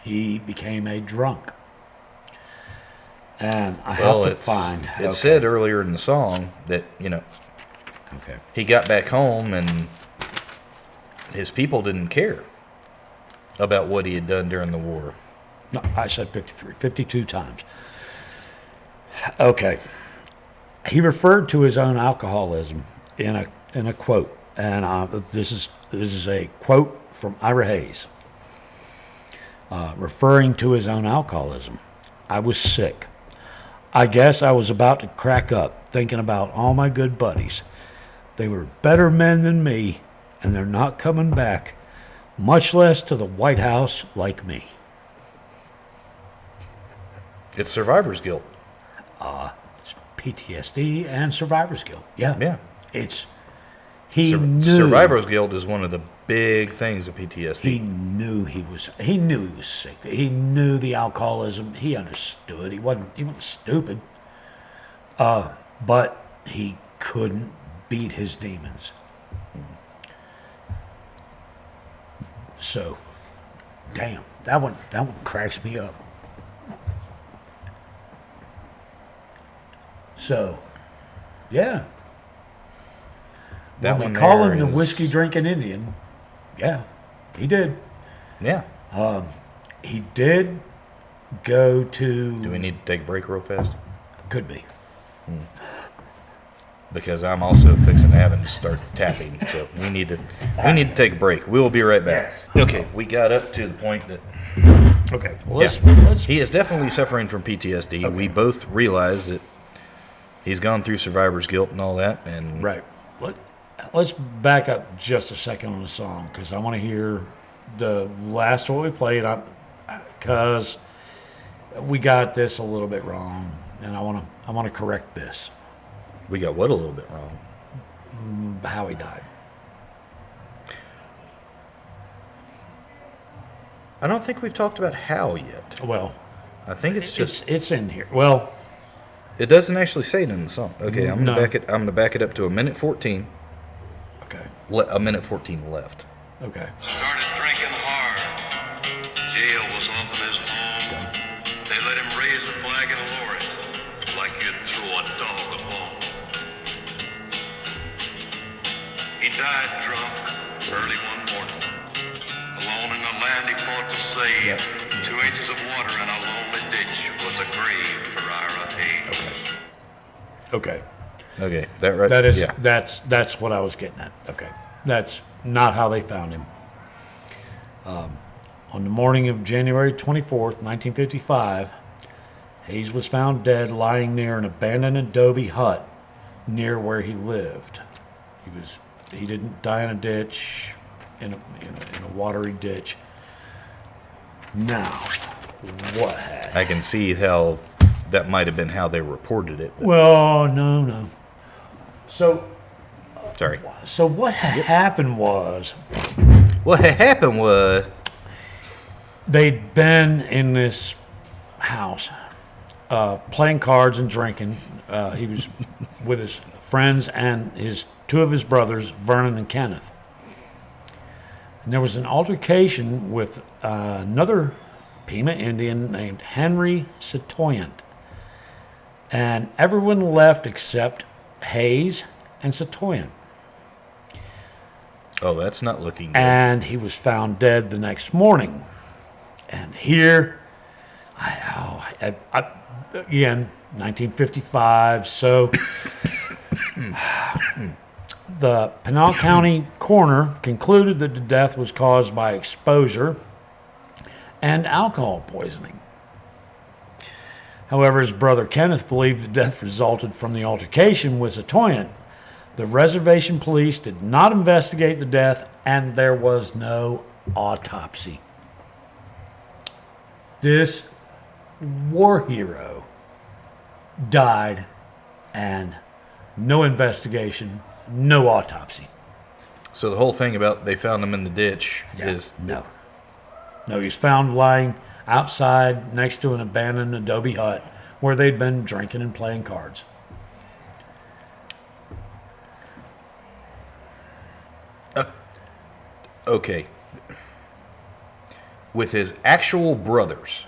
He became a drunk. And I have to find... It said earlier in the song that, Okay. he got back home and his people didn't care about what he had done during the war. No, I said 53, 52 times. Okay. He referred to his own alcoholism in a quote, and this is a quote from Ira Hayes, referring to his own alcoholism. I was sick. I guess I was about to crack up, thinking about all my good buddies. They were better men than me, and they're not coming back, much less to the White House like me. It's survivor's guilt. It's PTSD and survivor's guilt. Yeah. Yeah. He knew Survivor's guilt is one of the big things of PTSD. he knew he was sick. He knew the alcoholism. He understood. He wasn't stupid. But he couldn't beat his demons. So, damn, that one cracks me up. So, yeah. That When one they call there him the is- whiskey drinking Indian, yeah, he did. Yeah. He did go to. Do we need to take a break real fast? Could be. Because I'm also fixing to having to start tapping, so we need to take a break. We will be right back. Okay, we got up to the point that Okay. Well, let's he is definitely suffering from PTSD. Okay. We both realize that he's gone through survivor's guilt and all that, and right. Let's back up just a second on the song because I want to hear the last one we played. Because we got this a little bit wrong, and I want to correct this. we got what a little bit wrong. How he died. I don't think we've talked about how yet. Well, I think it's just it's in here. Well, it doesn't actually say it in the song. Okay, I'm No. gonna back it up to 1:14. okay, A minute 14 left. okay. Started drinking hard. Jail was often his home. They let him raise the flag and lower it, like you'd throw a dog a bone. He died drunk early one morning. Alone in the land he fought to save. 2 inches of water in a lonely ditch was a grave for Ira Hayes. Okay. Okay, that right? That is yeah. that's what I was getting at. Okay, that's not how they found him. On the morning of January 24th, 1955, Hayes was found dead, lying near an abandoned adobe hut near where he lived. He didn't die in a ditch, in a watery ditch. Now, what happened? I can see how that might have been how they reported it. But, Well, no. sorry. So what happened was What had happened was they'd been in this house playing cards and drinking. He was with his friends and two of his brothers, Vernon and Kenneth. And there was an altercation with another Pima Indian named Henry Satoyant. And everyone left except Hayes and Satoyant. Oh, that's not looking good. And he was found dead the next morning. And here, again, 1955, so the Pinal County coroner concluded that the death was caused by exposure and alcohol poisoning. However, his brother Kenneth believed the death resulted from the altercation with Satoyant. The reservation police did not investigate the death, and there was no autopsy. This war hero died, and no investigation, no autopsy. So the whole thing about they found him in the ditch is... No, he was found lying outside next to an abandoned adobe hut where they'd been drinking and playing cards. Okay. With his actual brothers.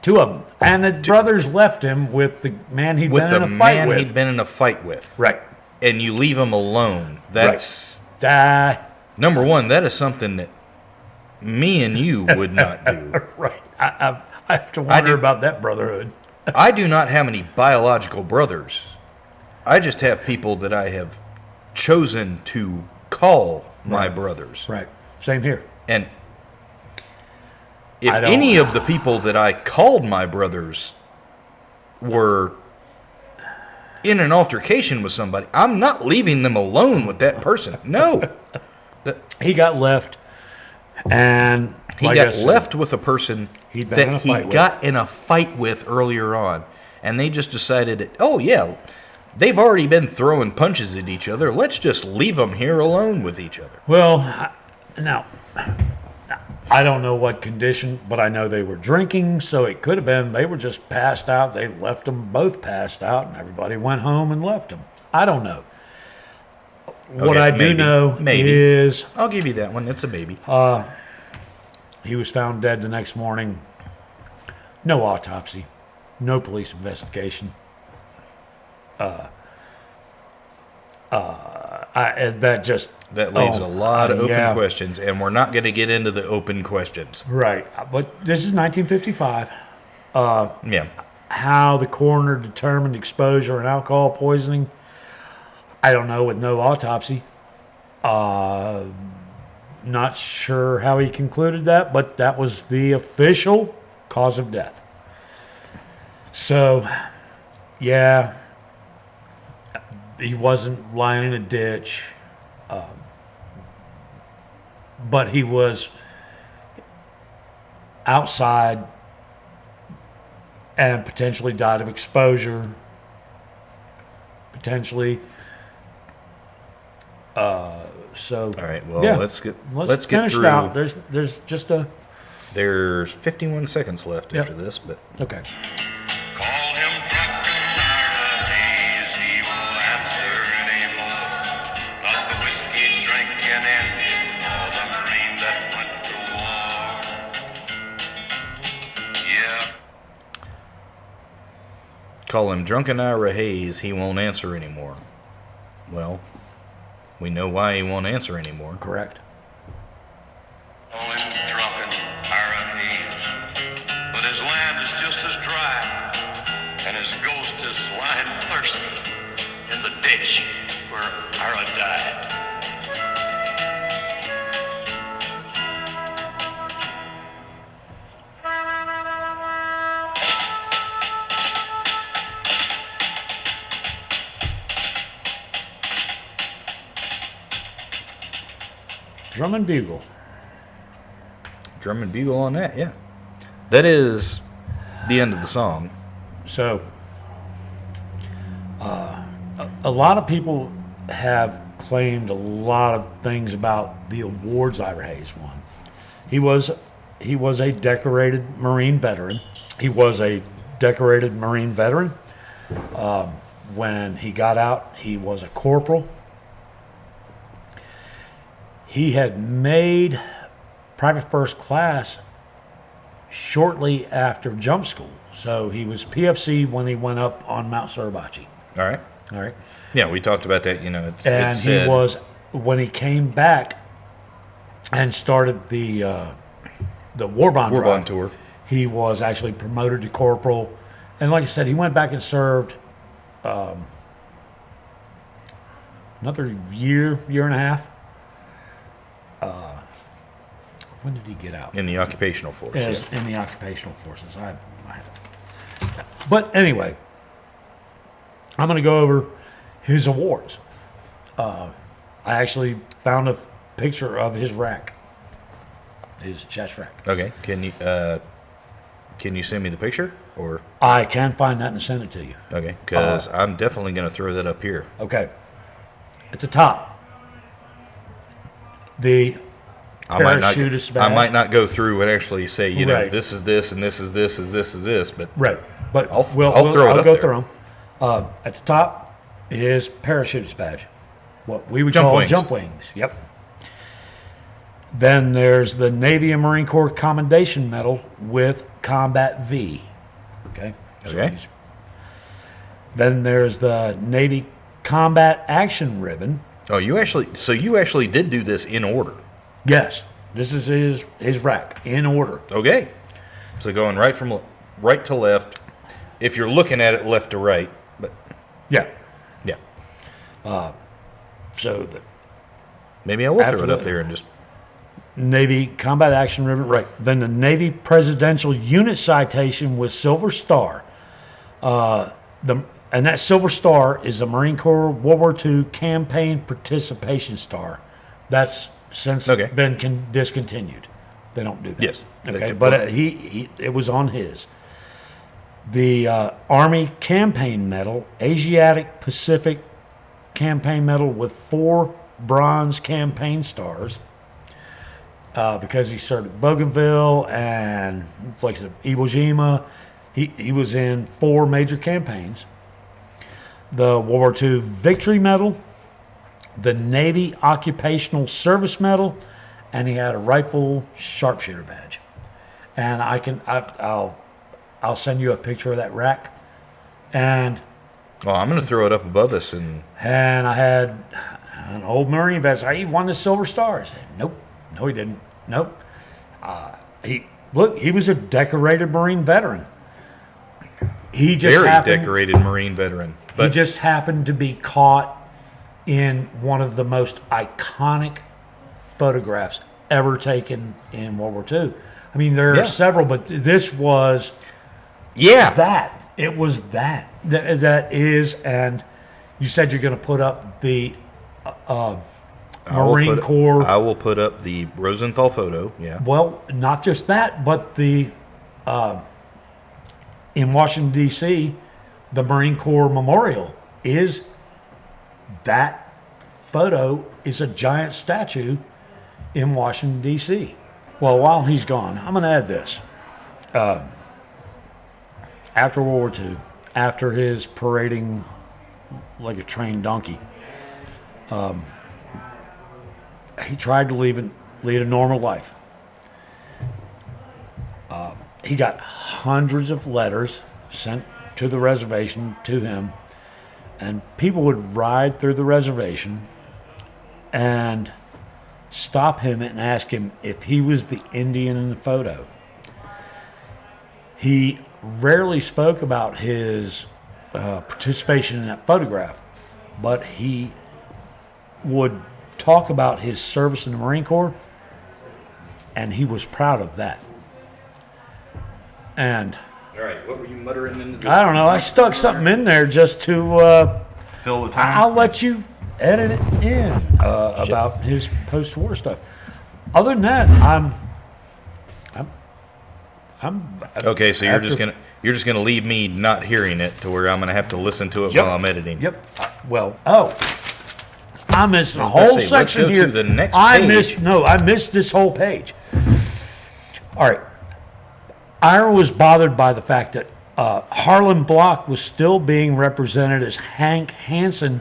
Two of them. And the brothers left him with the man he'd been in a fight with. He'd been in a fight with. Right. And you leave him alone. That's... Right. Number one, that is something that me and you would not do. Right. I have to wonder about that brotherhood. I do not have any biological brothers. I just have people that I have chosen to call my brothers. Right. Same here. And if any of the people that I called my brothers were in an altercation with somebody, I'm not leaving them alone with that person. No. He got left, and he got left with a person that he got in a fight with earlier on. And they just decided that, oh, yeah, they've already been throwing punches at each other. Let's just leave them here alone with each other. Well, now, I don't know what condition, but I know they were drinking, so it could have been they were just passed out. They left them both passed out, and everybody went home and left them. I don't know. What I do know is... I'll give you that one. It's a maybe. He was found dead the next morning. No autopsy. No police investigation. That leaves a lot of open questions, and we're not going to get into the open questions. Right. But this is 1955. Yeah. How the coroner determined exposure and alcohol poisoning, I don't know with no autopsy. Not sure how he concluded that, but that was the official cause of death. So, yeah, he wasn't lying in a ditch, but he was outside and potentially died of exposure, potentially. So all right, well, yeah. let's get finish through. It out. There's just a... There's 51 seconds left after this, but okay. Call him drunken Ira Hayes, he won't answer anymore. Not the whiskey drinking Indian or the Marine that went to war. Yeah. Call him drunken Ira Hayes, he won't answer anymore. Well, we know why he won't answer anymore. Correct. Call him drunken Ira Hayes, but his land is just as dry, and his ghost is lying thirsty in the ditch where Ira died. Drum and bugle. Drum and bugle on that, yeah. That is the end of the song. So, a lot of people have claimed a lot of things about the awards Ira Hayes won. He was a decorated Marine veteran. When he got out, he was a corporal. he had made private first class shortly after jump school. So he was PFC when he went up on Mount Suribachi. All right. All right. Yeah, we talked about that. And he was, when he came back and started the War Bond drive, tour. he was actually promoted to corporal. And like I said, he went back and served another year and a half. When did he get out? In the occupational force. In the occupational forces. But anyway, I'm going to go over his awards. I actually found a picture of his rack, his chest rack. Okay. Can you send me the picture? Or I can find that and send it to you. okay, because I'm definitely going to throw that up here. Okay. At the top, the parachutist badge. I might not go through and actually say, Right. this is this and this is this is this is this, but Right. But I'll we'll go go there. through them. At the top is parachutist badge, what we would Jump call wings. jump wings. Yep. Then there's the Navy and Marine Corps Commendation Medal with Combat V. Okay. Okay. Then there's the Navy Combat Action Ribbon. oh, you actually did do this in order. Yes, this is his rack in order. Okay. So going right to left, if you're looking at it left to right, but Yeah. yeah. So the Maybe I will After throw it up the- there and just Navy Combat Action Ribbon, right. Then the Navy Presidential Unit Citation with Silver Star. And that Silver Star is the Marine Corps World War II Campaign Participation Star. That's since Okay. been discontinued. They don't do that. Yes. Okay, but it was on his. The Army Campaign Medal, Asiatic Pacific Campaign Medal with 4 bronze campaign stars. Because he served at Bougainville and like I said, Iwo Jima. He was in 4 major campaigns. The World War II Victory Medal, the Navy Occupational Service Medal, and he had a rifle sharpshooter badge. And I'll send you a picture of that rack. And well, I'm going to throw it up above us and I had an old Marine vet say, he won the Silver Star. I said, nope. No, he didn't. Nope. He was a decorated Marine veteran. He just very decorated Marine veteran. He But just happened to be caught in one of the most iconic photographs ever taken in World War II. I mean, there are several, but this was that. It was that. That is, and you said you're going to put up the Marine Corps. I will put up the Rosenthal photo. Yeah. Well, not just that, but the in Washington, D.C., the Marine Corps Memorial is that photo is a giant statue in Washington, D.C. Well, while he's gone, I'm going to add this. After World War II, after his parading like a trained donkey, he tried to lead a normal life. He got hundreds of letters sent to the reservation to him, and people would ride through the reservation and stop him and ask him if he was the Indian in the photo. He rarely spoke about his participation in that photograph, but he would talk about his service in the Marine Corps, and he was proud of that. And All right. What were you muttering into the I don't know, I stuck something in there just to fill the time? I'll let you edit it in about his post-war stuff. Other than that, I'm Okay, so you're after- just gonna leave me not hearing it to where I'm gonna have to listen to it Yep. while I'm editing. Yep. I missed a I was whole gonna say, let's section go to here. the next I page. missed this whole page. All right. Ira was bothered by the fact that Harlan Block was still being represented as Hank Hansen.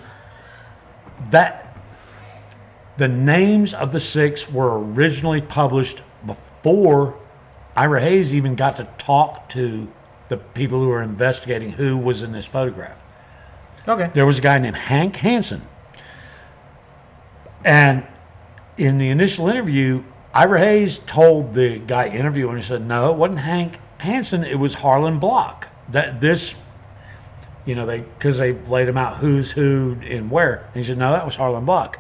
That The names of the 6 were originally published before Ira Hayes even got to talk to the people who were investigating who was in this photograph. Okay. There was a guy named Hank Hansen. And in the initial interview, Ira Hayes told the guy interviewing, he said, no, it wasn't Hank Hansen, it was Harlan Block. Because they laid him out who's who and where. And he said, no, that was Harlan Block.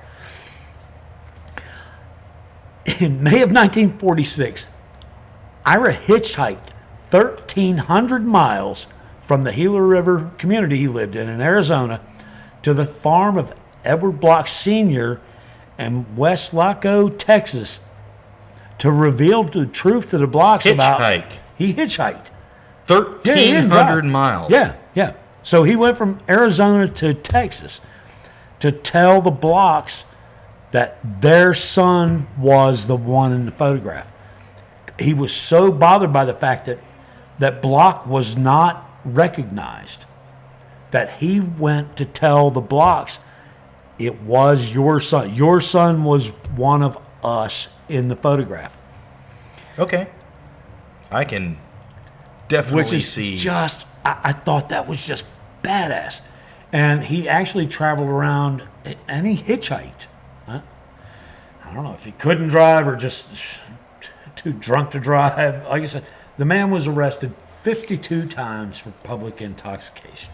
In May of 1946, Ira hitchhiked 1,300 miles from the Gila River community he lived in Arizona to the farm of Edward Block Sr. in West Laco, Texas, to reveal the truth to the Blocks about... He hitchhiked. 1,300 miles. Yeah. So he went from Arizona to Texas to tell the Blocks that their son was the one in the photograph. He was so bothered by the fact that Block was not recognized that he went to tell the Blocks, it was your son. Your son was one of us in the photograph. Okay. I can definitely see. I thought that was just badass. And he actually traveled around and he hitchhiked. I don't know if he couldn't drive or just too drunk to drive. Like I said, the man was arrested 52 times for public intoxication.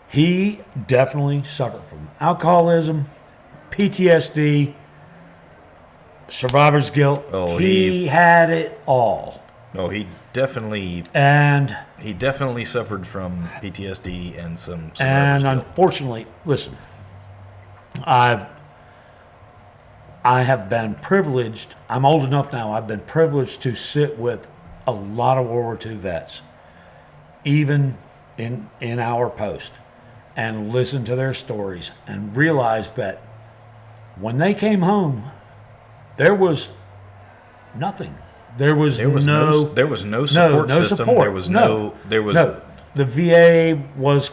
He definitely suffered from alcoholism, PTSD, survivor's guilt. He had it all. He definitely suffered from PTSD and some survivor's and guilt. Unfortunately, listen, I have been privileged. I'm old enough now. I've been privileged to sit with a lot of World War II vets, even in our post, and listen to their stories and realize that when they came home, there was nothing. There was no support system. The VA was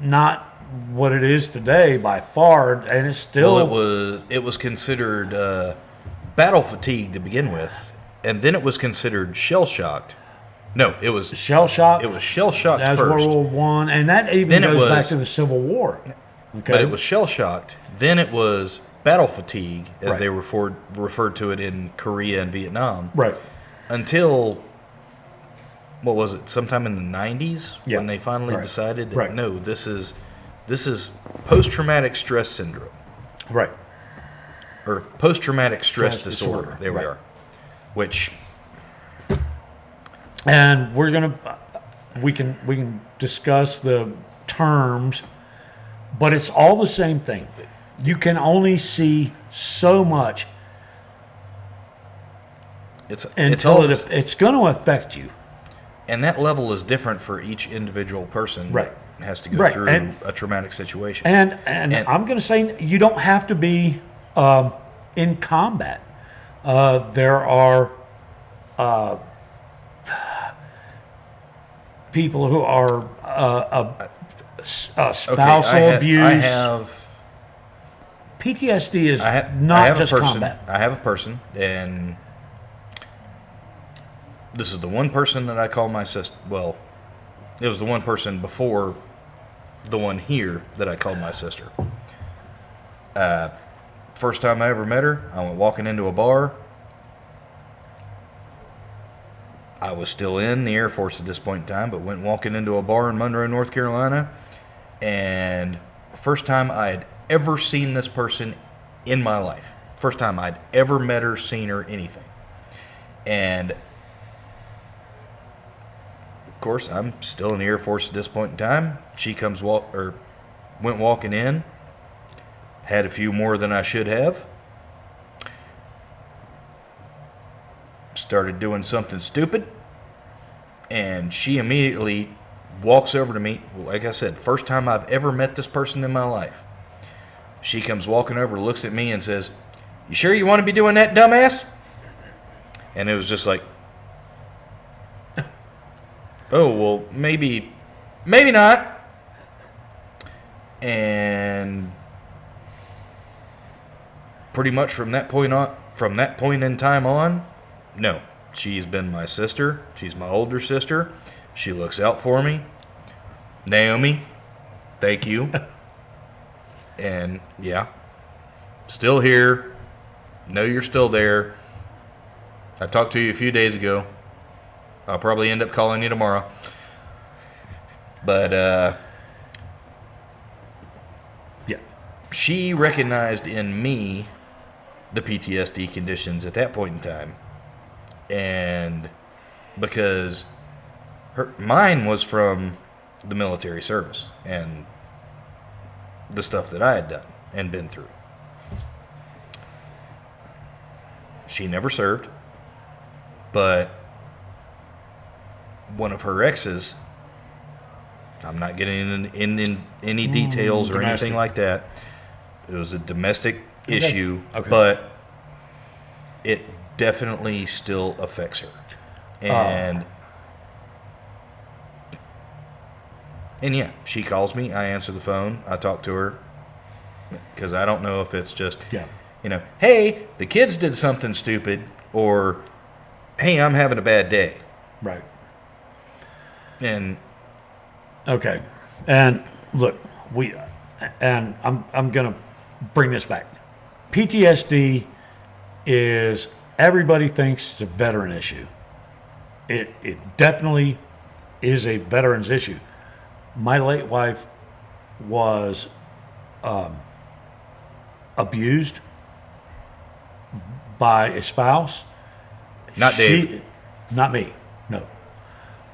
not what it is today by far, and it's still. It was considered battle fatigue to begin with, and then it was considered shell shocked. No, it was shell shock. It was shell shocked first. World War I, and that even goes back to the Civil War. Okay, but it was shell shocked. Then it was battle fatigue, as they referred to it in Korea and Vietnam. Right. Until, what was it, sometime in the 90s when they finally decided that, no, this is post-traumatic stress syndrome. Right. Or post-traumatic stress disorder. There we are. Which... And we can discuss the terms, but it's all the same thing. You can only see so much until it's going to affect you. And that level is different for each individual person. Right. That has to go through a traumatic situation. And I'm going to say you don't have to be in combat. There are people who are spousal abuse. I have PTSD is not just combat. I have a person, and this is the one person that I call my sister. Well, it was the one person before the one here that I called my sister. First time I ever met her, I went walking into a bar. I was still in the Air Force at this point in time, but went walking into a bar in Monroe, North Carolina, and first time I had ever seen this person in my life. First time I'd ever met her, seen her, anything. And of course, I'm still in the Air Force at this point in time. She went walking in, had a few more than I should have. Started doing something stupid, and she immediately walks over to me. Like I said, first time I've ever met this person in my life. She comes walking over, looks at me, and says, "You sure you want to be doing that, dumbass?" And it was just like, oh, well, maybe not. And pretty much from that point in time on, no. She's been my sister. She's my older sister. She looks out for me. Naomi, thank you. And yeah, still here. Know you're still there. I talked to you a few days ago. I'll probably end up calling you tomorrow. But Yeah. she recognized in me the PTSD conditions at that point in time. And because mine was from the military service and the stuff that I had done and been through. She never served, but one of her exes, I'm not getting in any details or domestic. anything like that. It was a domestic issue, Okay. but it definitely still affects her. And yeah, she calls me. I answer the phone. I talk to her because I don't know if it's just, Yeah. Hey, the kids did something stupid, or hey, I'm having a bad day. Right. And Okay. And look, I'm going to bring this back. PTSD is, everybody thinks it's a veteran issue. It definitely is a veteran's issue. My late wife was abused by a spouse. Not Dave. Not me, no.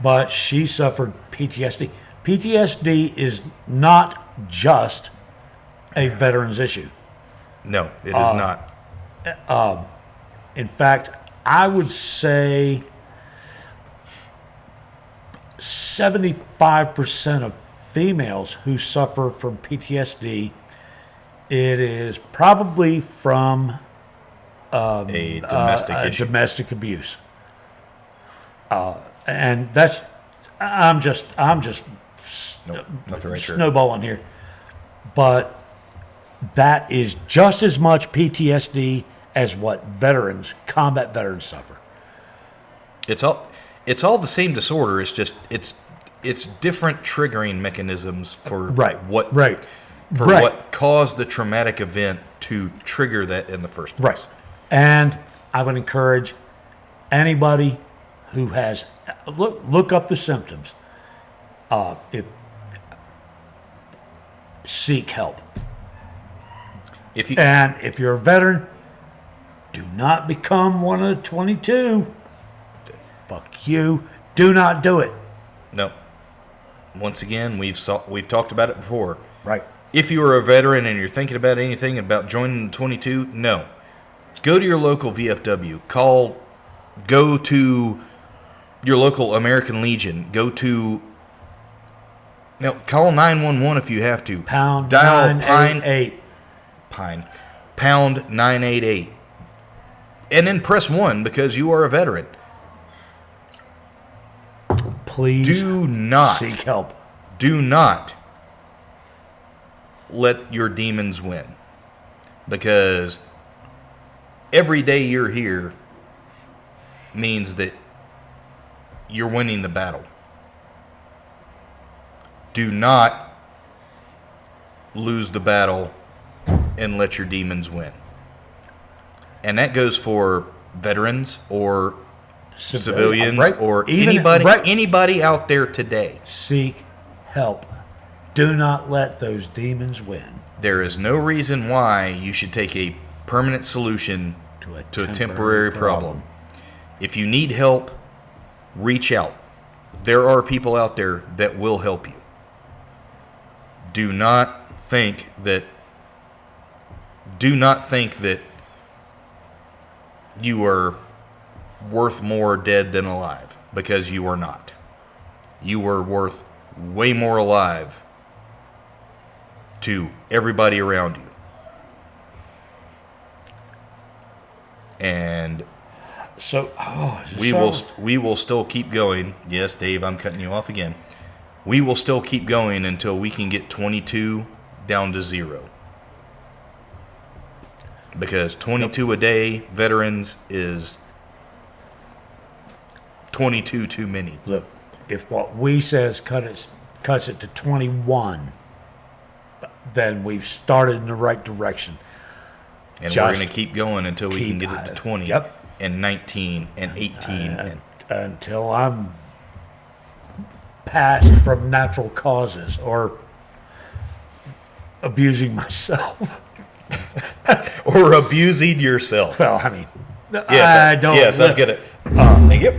But she suffered PTSD. PTSD is not just a veteran's issue. No, it is not. In fact, I would say 75% of females who suffer from PTSD, it is probably from A domestic issue. domestic abuse. And that's, I'm just Nope, not the right shirt. snowballing here. But that is just as much PTSD as what combat veterans suffer. It's all the same disorder. It's just it's different triggering mechanisms for what caused the traumatic event to trigger that in the first place. Right. And I would encourage anybody who has, look up the symptoms. Seek help. And if you're a veteran, do not become one of the 22. Fuck you. Do not do it. No. Once again, we've talked about it before. Right. If you are a veteran and you're thinking about anything about joining the 22, no. Go to your local VFW. Go to your local American Legion. Call 911 if you have to. Dial 988. Pound 988. And then press 1 because you are a veteran. Please do not seek help. Do not let your demons win. Because every day you're here means that you're winning the battle. Do not lose the battle and let your demons win. And that goes for veterans or civilians or anybody out there today. Seek help. Do not let those demons win. There is no reason why you should take a permanent solution to a temporary problem. If you need help, reach out. There are people out there that will help you. Do not think that you are worth more dead than alive, because you are not. You are worth way more alive to everybody around you. And so we will still keep going. Yes, Dave, I'm cutting you off again. We will still keep going until we can get 22 down to 0. Because 22 a day veterans is 22 too many. Look, if what we says cuts it to 21, then we've started in the right direction. And Just we're going to keep going until we can get it to 20 Yep. and 19 and 18. And Until I'm passed from natural causes or abusing myself. or abusing yourself. Well, I mean, Yes, I don't. Yes, I get it. Yep.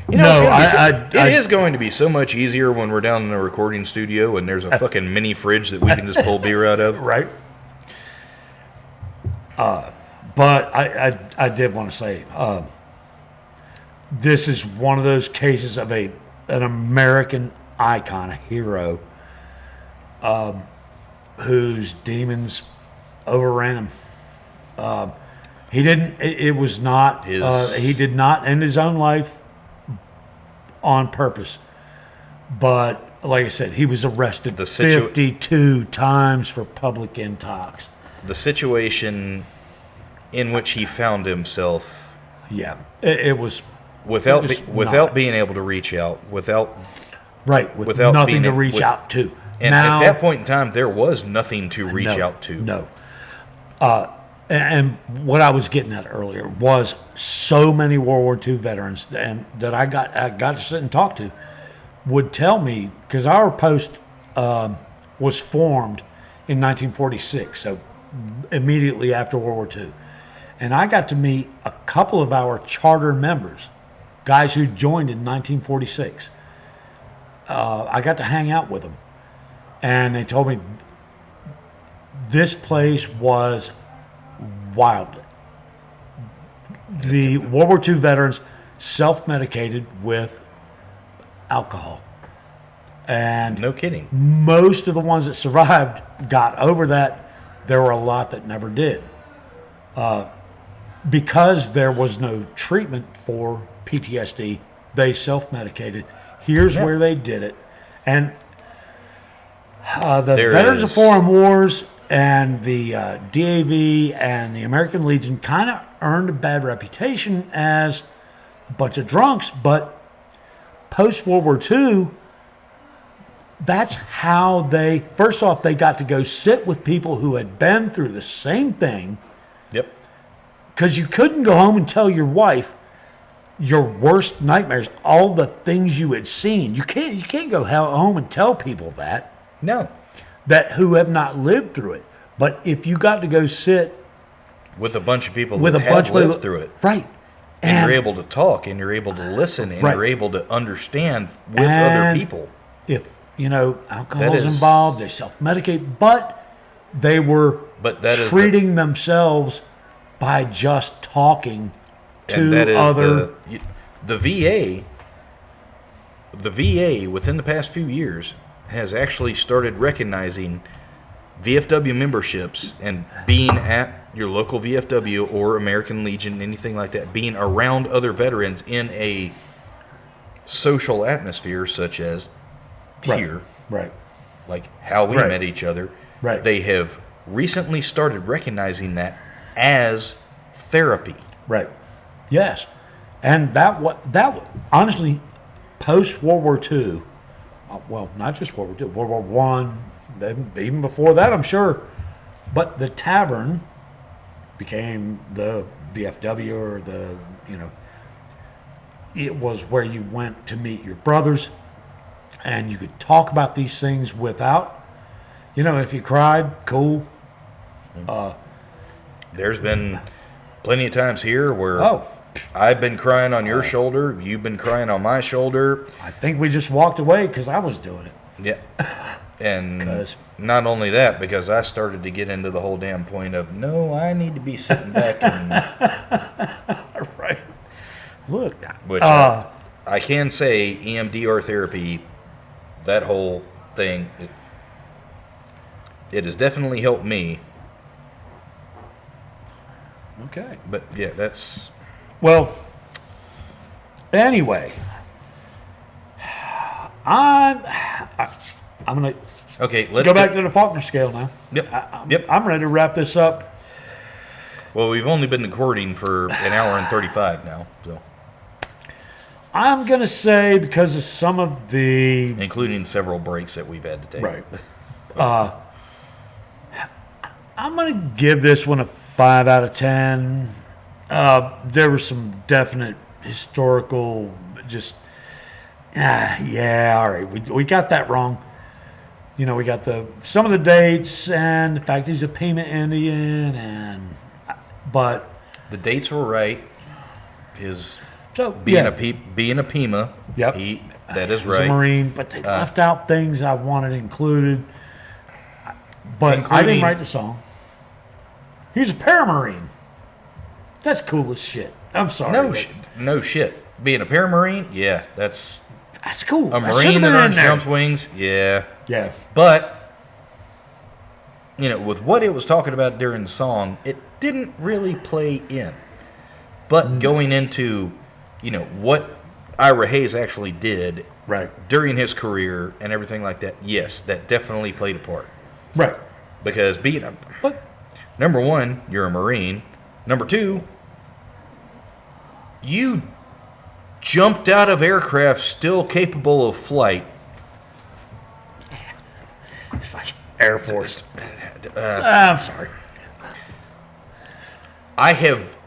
You know, No, it is going to be so much easier when we're down in a recording studio and there's a fucking mini fridge that we can just pull beer out of. Right. But I did want to say, this is one of those cases of an American icon, a hero, whose demons overran him. He didn't. It was not. He did not end his own life on purpose. But like I said, he was arrested 52 times for public intox. The situation in which he found himself, Yeah, it was without being able to reach out, without nothing being to reach out to. And now, at that point in time, there was nothing to reach out to. No. And what I was getting at earlier was so many World War II veterans and that I got to sit and talk to would tell me, because our post was formed in 1946, so immediately after World War II. And I got to meet a couple of our charter members, guys who joined in 1946. I got to hang out with them. And they told me this place was wild. The World War II veterans self-medicated with alcohol. And No kidding. most of the ones that survived got over that. There were a lot that never did. Because there was no treatment for PTSD, they self-medicated. Here's where they did it. And the Veterans of Foreign Wars and the DAV and the American Legion kind of earned a bad reputation as a bunch of drunks, but post-World War II, that's how they, first off, they got to go sit with people who had been through the same thing. Yep. Because you couldn't go home and tell your wife your worst nightmares, all the things you had seen. You can't go home and tell people that. No. That who have not lived through it. But if you got to go sit with a bunch of people with that a bunch have of lived through it. Right. And you're able to talk and you're able to listen and Right. you're able to understand with other people. If, alcohol is involved, they self-medicate, but they were treating themselves by just talking to and that is other... the VA. The VA, within the past few years, has actually started recognizing VFW memberships and being at your local VFW or American Legion, anything like that, being around other veterans in a social atmosphere such as here, Right. like how we met each other. Right. They have recently started recognizing that as therapy. Right. Yes. And that honestly, post World War II, well, not just World War II, World War One, even before that, I'm sure, but the tavern became the VFW or it was where you went to meet your brothers and you could talk about these things without, if you cried, cool. There's been plenty of times here where I've been crying on your shoulder, you've been crying on my shoulder. I think we just walked away because I was doing it. Yeah. And not only that, because I started to get into the whole damn point of, no, I need to be sitting back and... Right. Look. Which I can say EMDR therapy, that whole thing, it has definitely helped me. Okay. But yeah, that's... Well, anyway, I'm gonna Okay, let's go back to the Faulkner scale now. Yep. Yep. I'm ready to wrap this up. Well, we've only been recording for an hour and 35 now, so I'm gonna say because of some of the including several breaks that we've had to take. right. I'm gonna give this one a 5 out of 10. There were some definite historical, just yeah, all right, we got that wrong. You know, we got some of the dates and the fact he's a Pima Indian, but The dates were right. His so being yeah, being a Pima. Yep. That is he was right. a Marine, but they left out things I wanted included. But I Including- didn't write the song. He's a paramarine. That's cool as shit. I'm sorry. No shit. Being a paramarine, yeah, that's That's cool. a That should've Marine that been in earns there. jump wings, yeah. Yeah. But, you know, with what it was talking about during the song, it didn't really play in. But going into, you know, what Ira Hayes actually did Right. during his career and everything like that, yes, that definitely played a part. Right. Because being a, But number one, you're a Marine. Number two, you jumped out of aircraft still capable of flight. Air Force. I'm sorry. I have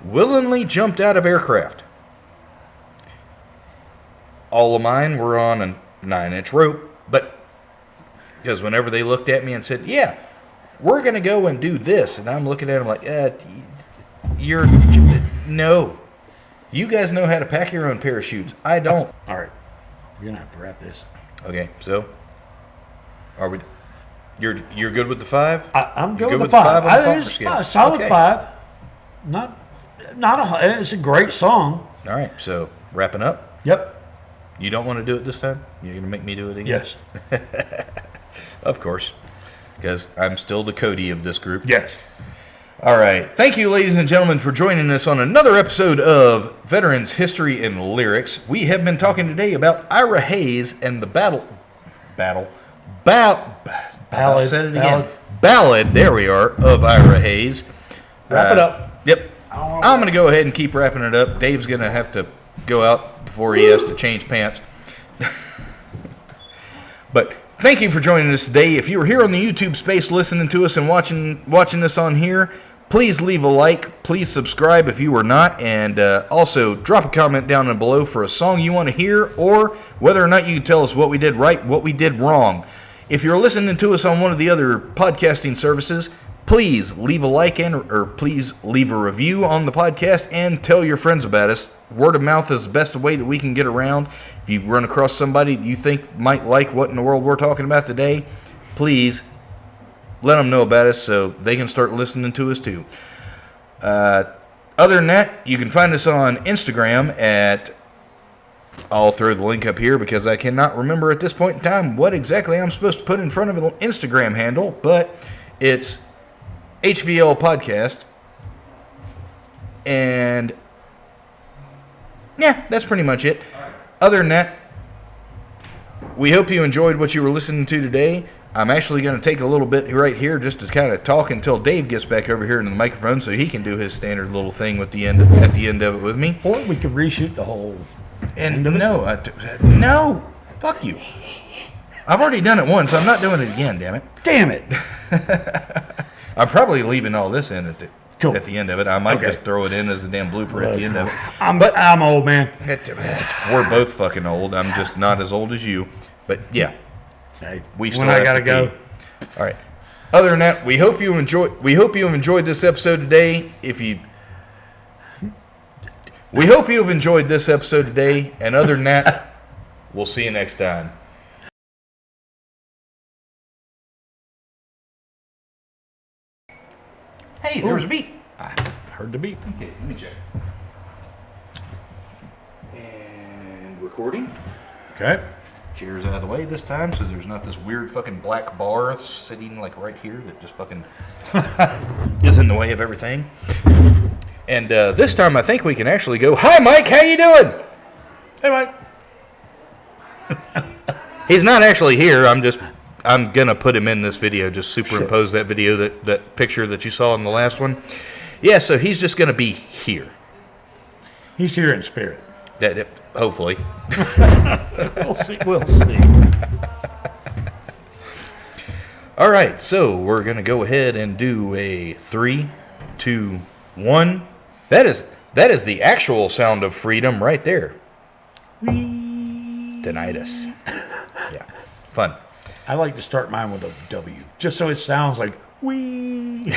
willingly jumped out of aircraft. All of mine were on a 9-inch rope, but because whenever they looked at me and said, "Yeah, we're going to go and do this," and I'm looking at them like, no. You guys know how to pack your own parachutes. I don't. All right. We're gonna have to wrap this. Okay, so are we? You're good with the 5? I'm You're good with the 5. on the Faulkner It's scale? 5, solid Okay. 5. Not it's a great song. All right, so wrapping up. Yep. You don't want to do it this time? You're going to make me do it again? Yes. Of course, because I'm still the Cody of this group. Yes. All right. Thank you, ladies and gentlemen, for joining us on another episode of Veterans History and Lyrics. We have been talking today about Ira Hayes and the Ballad. Ballad, there we are, of Ira Hayes. Wrap it up. Yep. I'm going to go ahead and keep wrapping it up. Dave's going to have to go out before he has to change pants. But thank you for joining us today. If you were here on the YouTube space listening to us and watching us on here, please leave a like. Please subscribe if you were not. And also drop a comment down below for a song you want to hear or whether or not you can tell us what we did right, what we did wrong. If you're listening to us on one of the other podcasting services, please leave a like or please leave a review on the podcast and tell your friends about us. Word of mouth is the best way that we can get around. If you run across somebody that you think might like what in the world we're talking about today, please let them know about us so they can start listening to us too. Other than that, you can find us on Instagram at, I'll throw the link up here because I cannot remember at this point in time what exactly I'm supposed to put in front of an Instagram handle, but it's HVL Podcast. And yeah, that's pretty much it. Other than that, we hope you enjoyed what you were listening to today. I'm actually going to take a little bit right here just to kind of talk until Dave gets back over here in the microphone so he can do his standard little thing at the end of it with me. Or we could reshoot the whole. And no, fuck you. I've already done it once. I'm not doing it again, damn it. Damn it. I'm probably leaving all this in at the end of it. I might Okay. just throw it in as a damn blooper at the end of it. I'm old, man. We're both fucking old. I'm just not as old as you. But yeah, Hey, we still when I have gotta to go. pee. All right. Other than that, we hope you have enjoyed this episode today. We hope you have enjoyed this episode today. And other than that, we'll see you next time. Hey, there was a beat. I heard the beep. Okay, let me check. And recording. Okay. Chairs out of the way this time, so there's not this weird fucking black bar sitting like right here that just fucking is in the way of everything. And this time I think we can actually go, "Hi Mike, how you doing?" Hey, Mike. He's not actually here. I'm gonna put him in this video. Just superimpose that video, that picture that you saw in the last one. Yeah, so he's just gonna be here. He's here in spirit. Hopefully. We'll see. We'll see. All right, so we're gonna go ahead and do a 3, 2, 1. That is the actual sound of freedom right there. Tinnitus. Yeah, fun. I like to start mine with a W, just so it sounds like wee.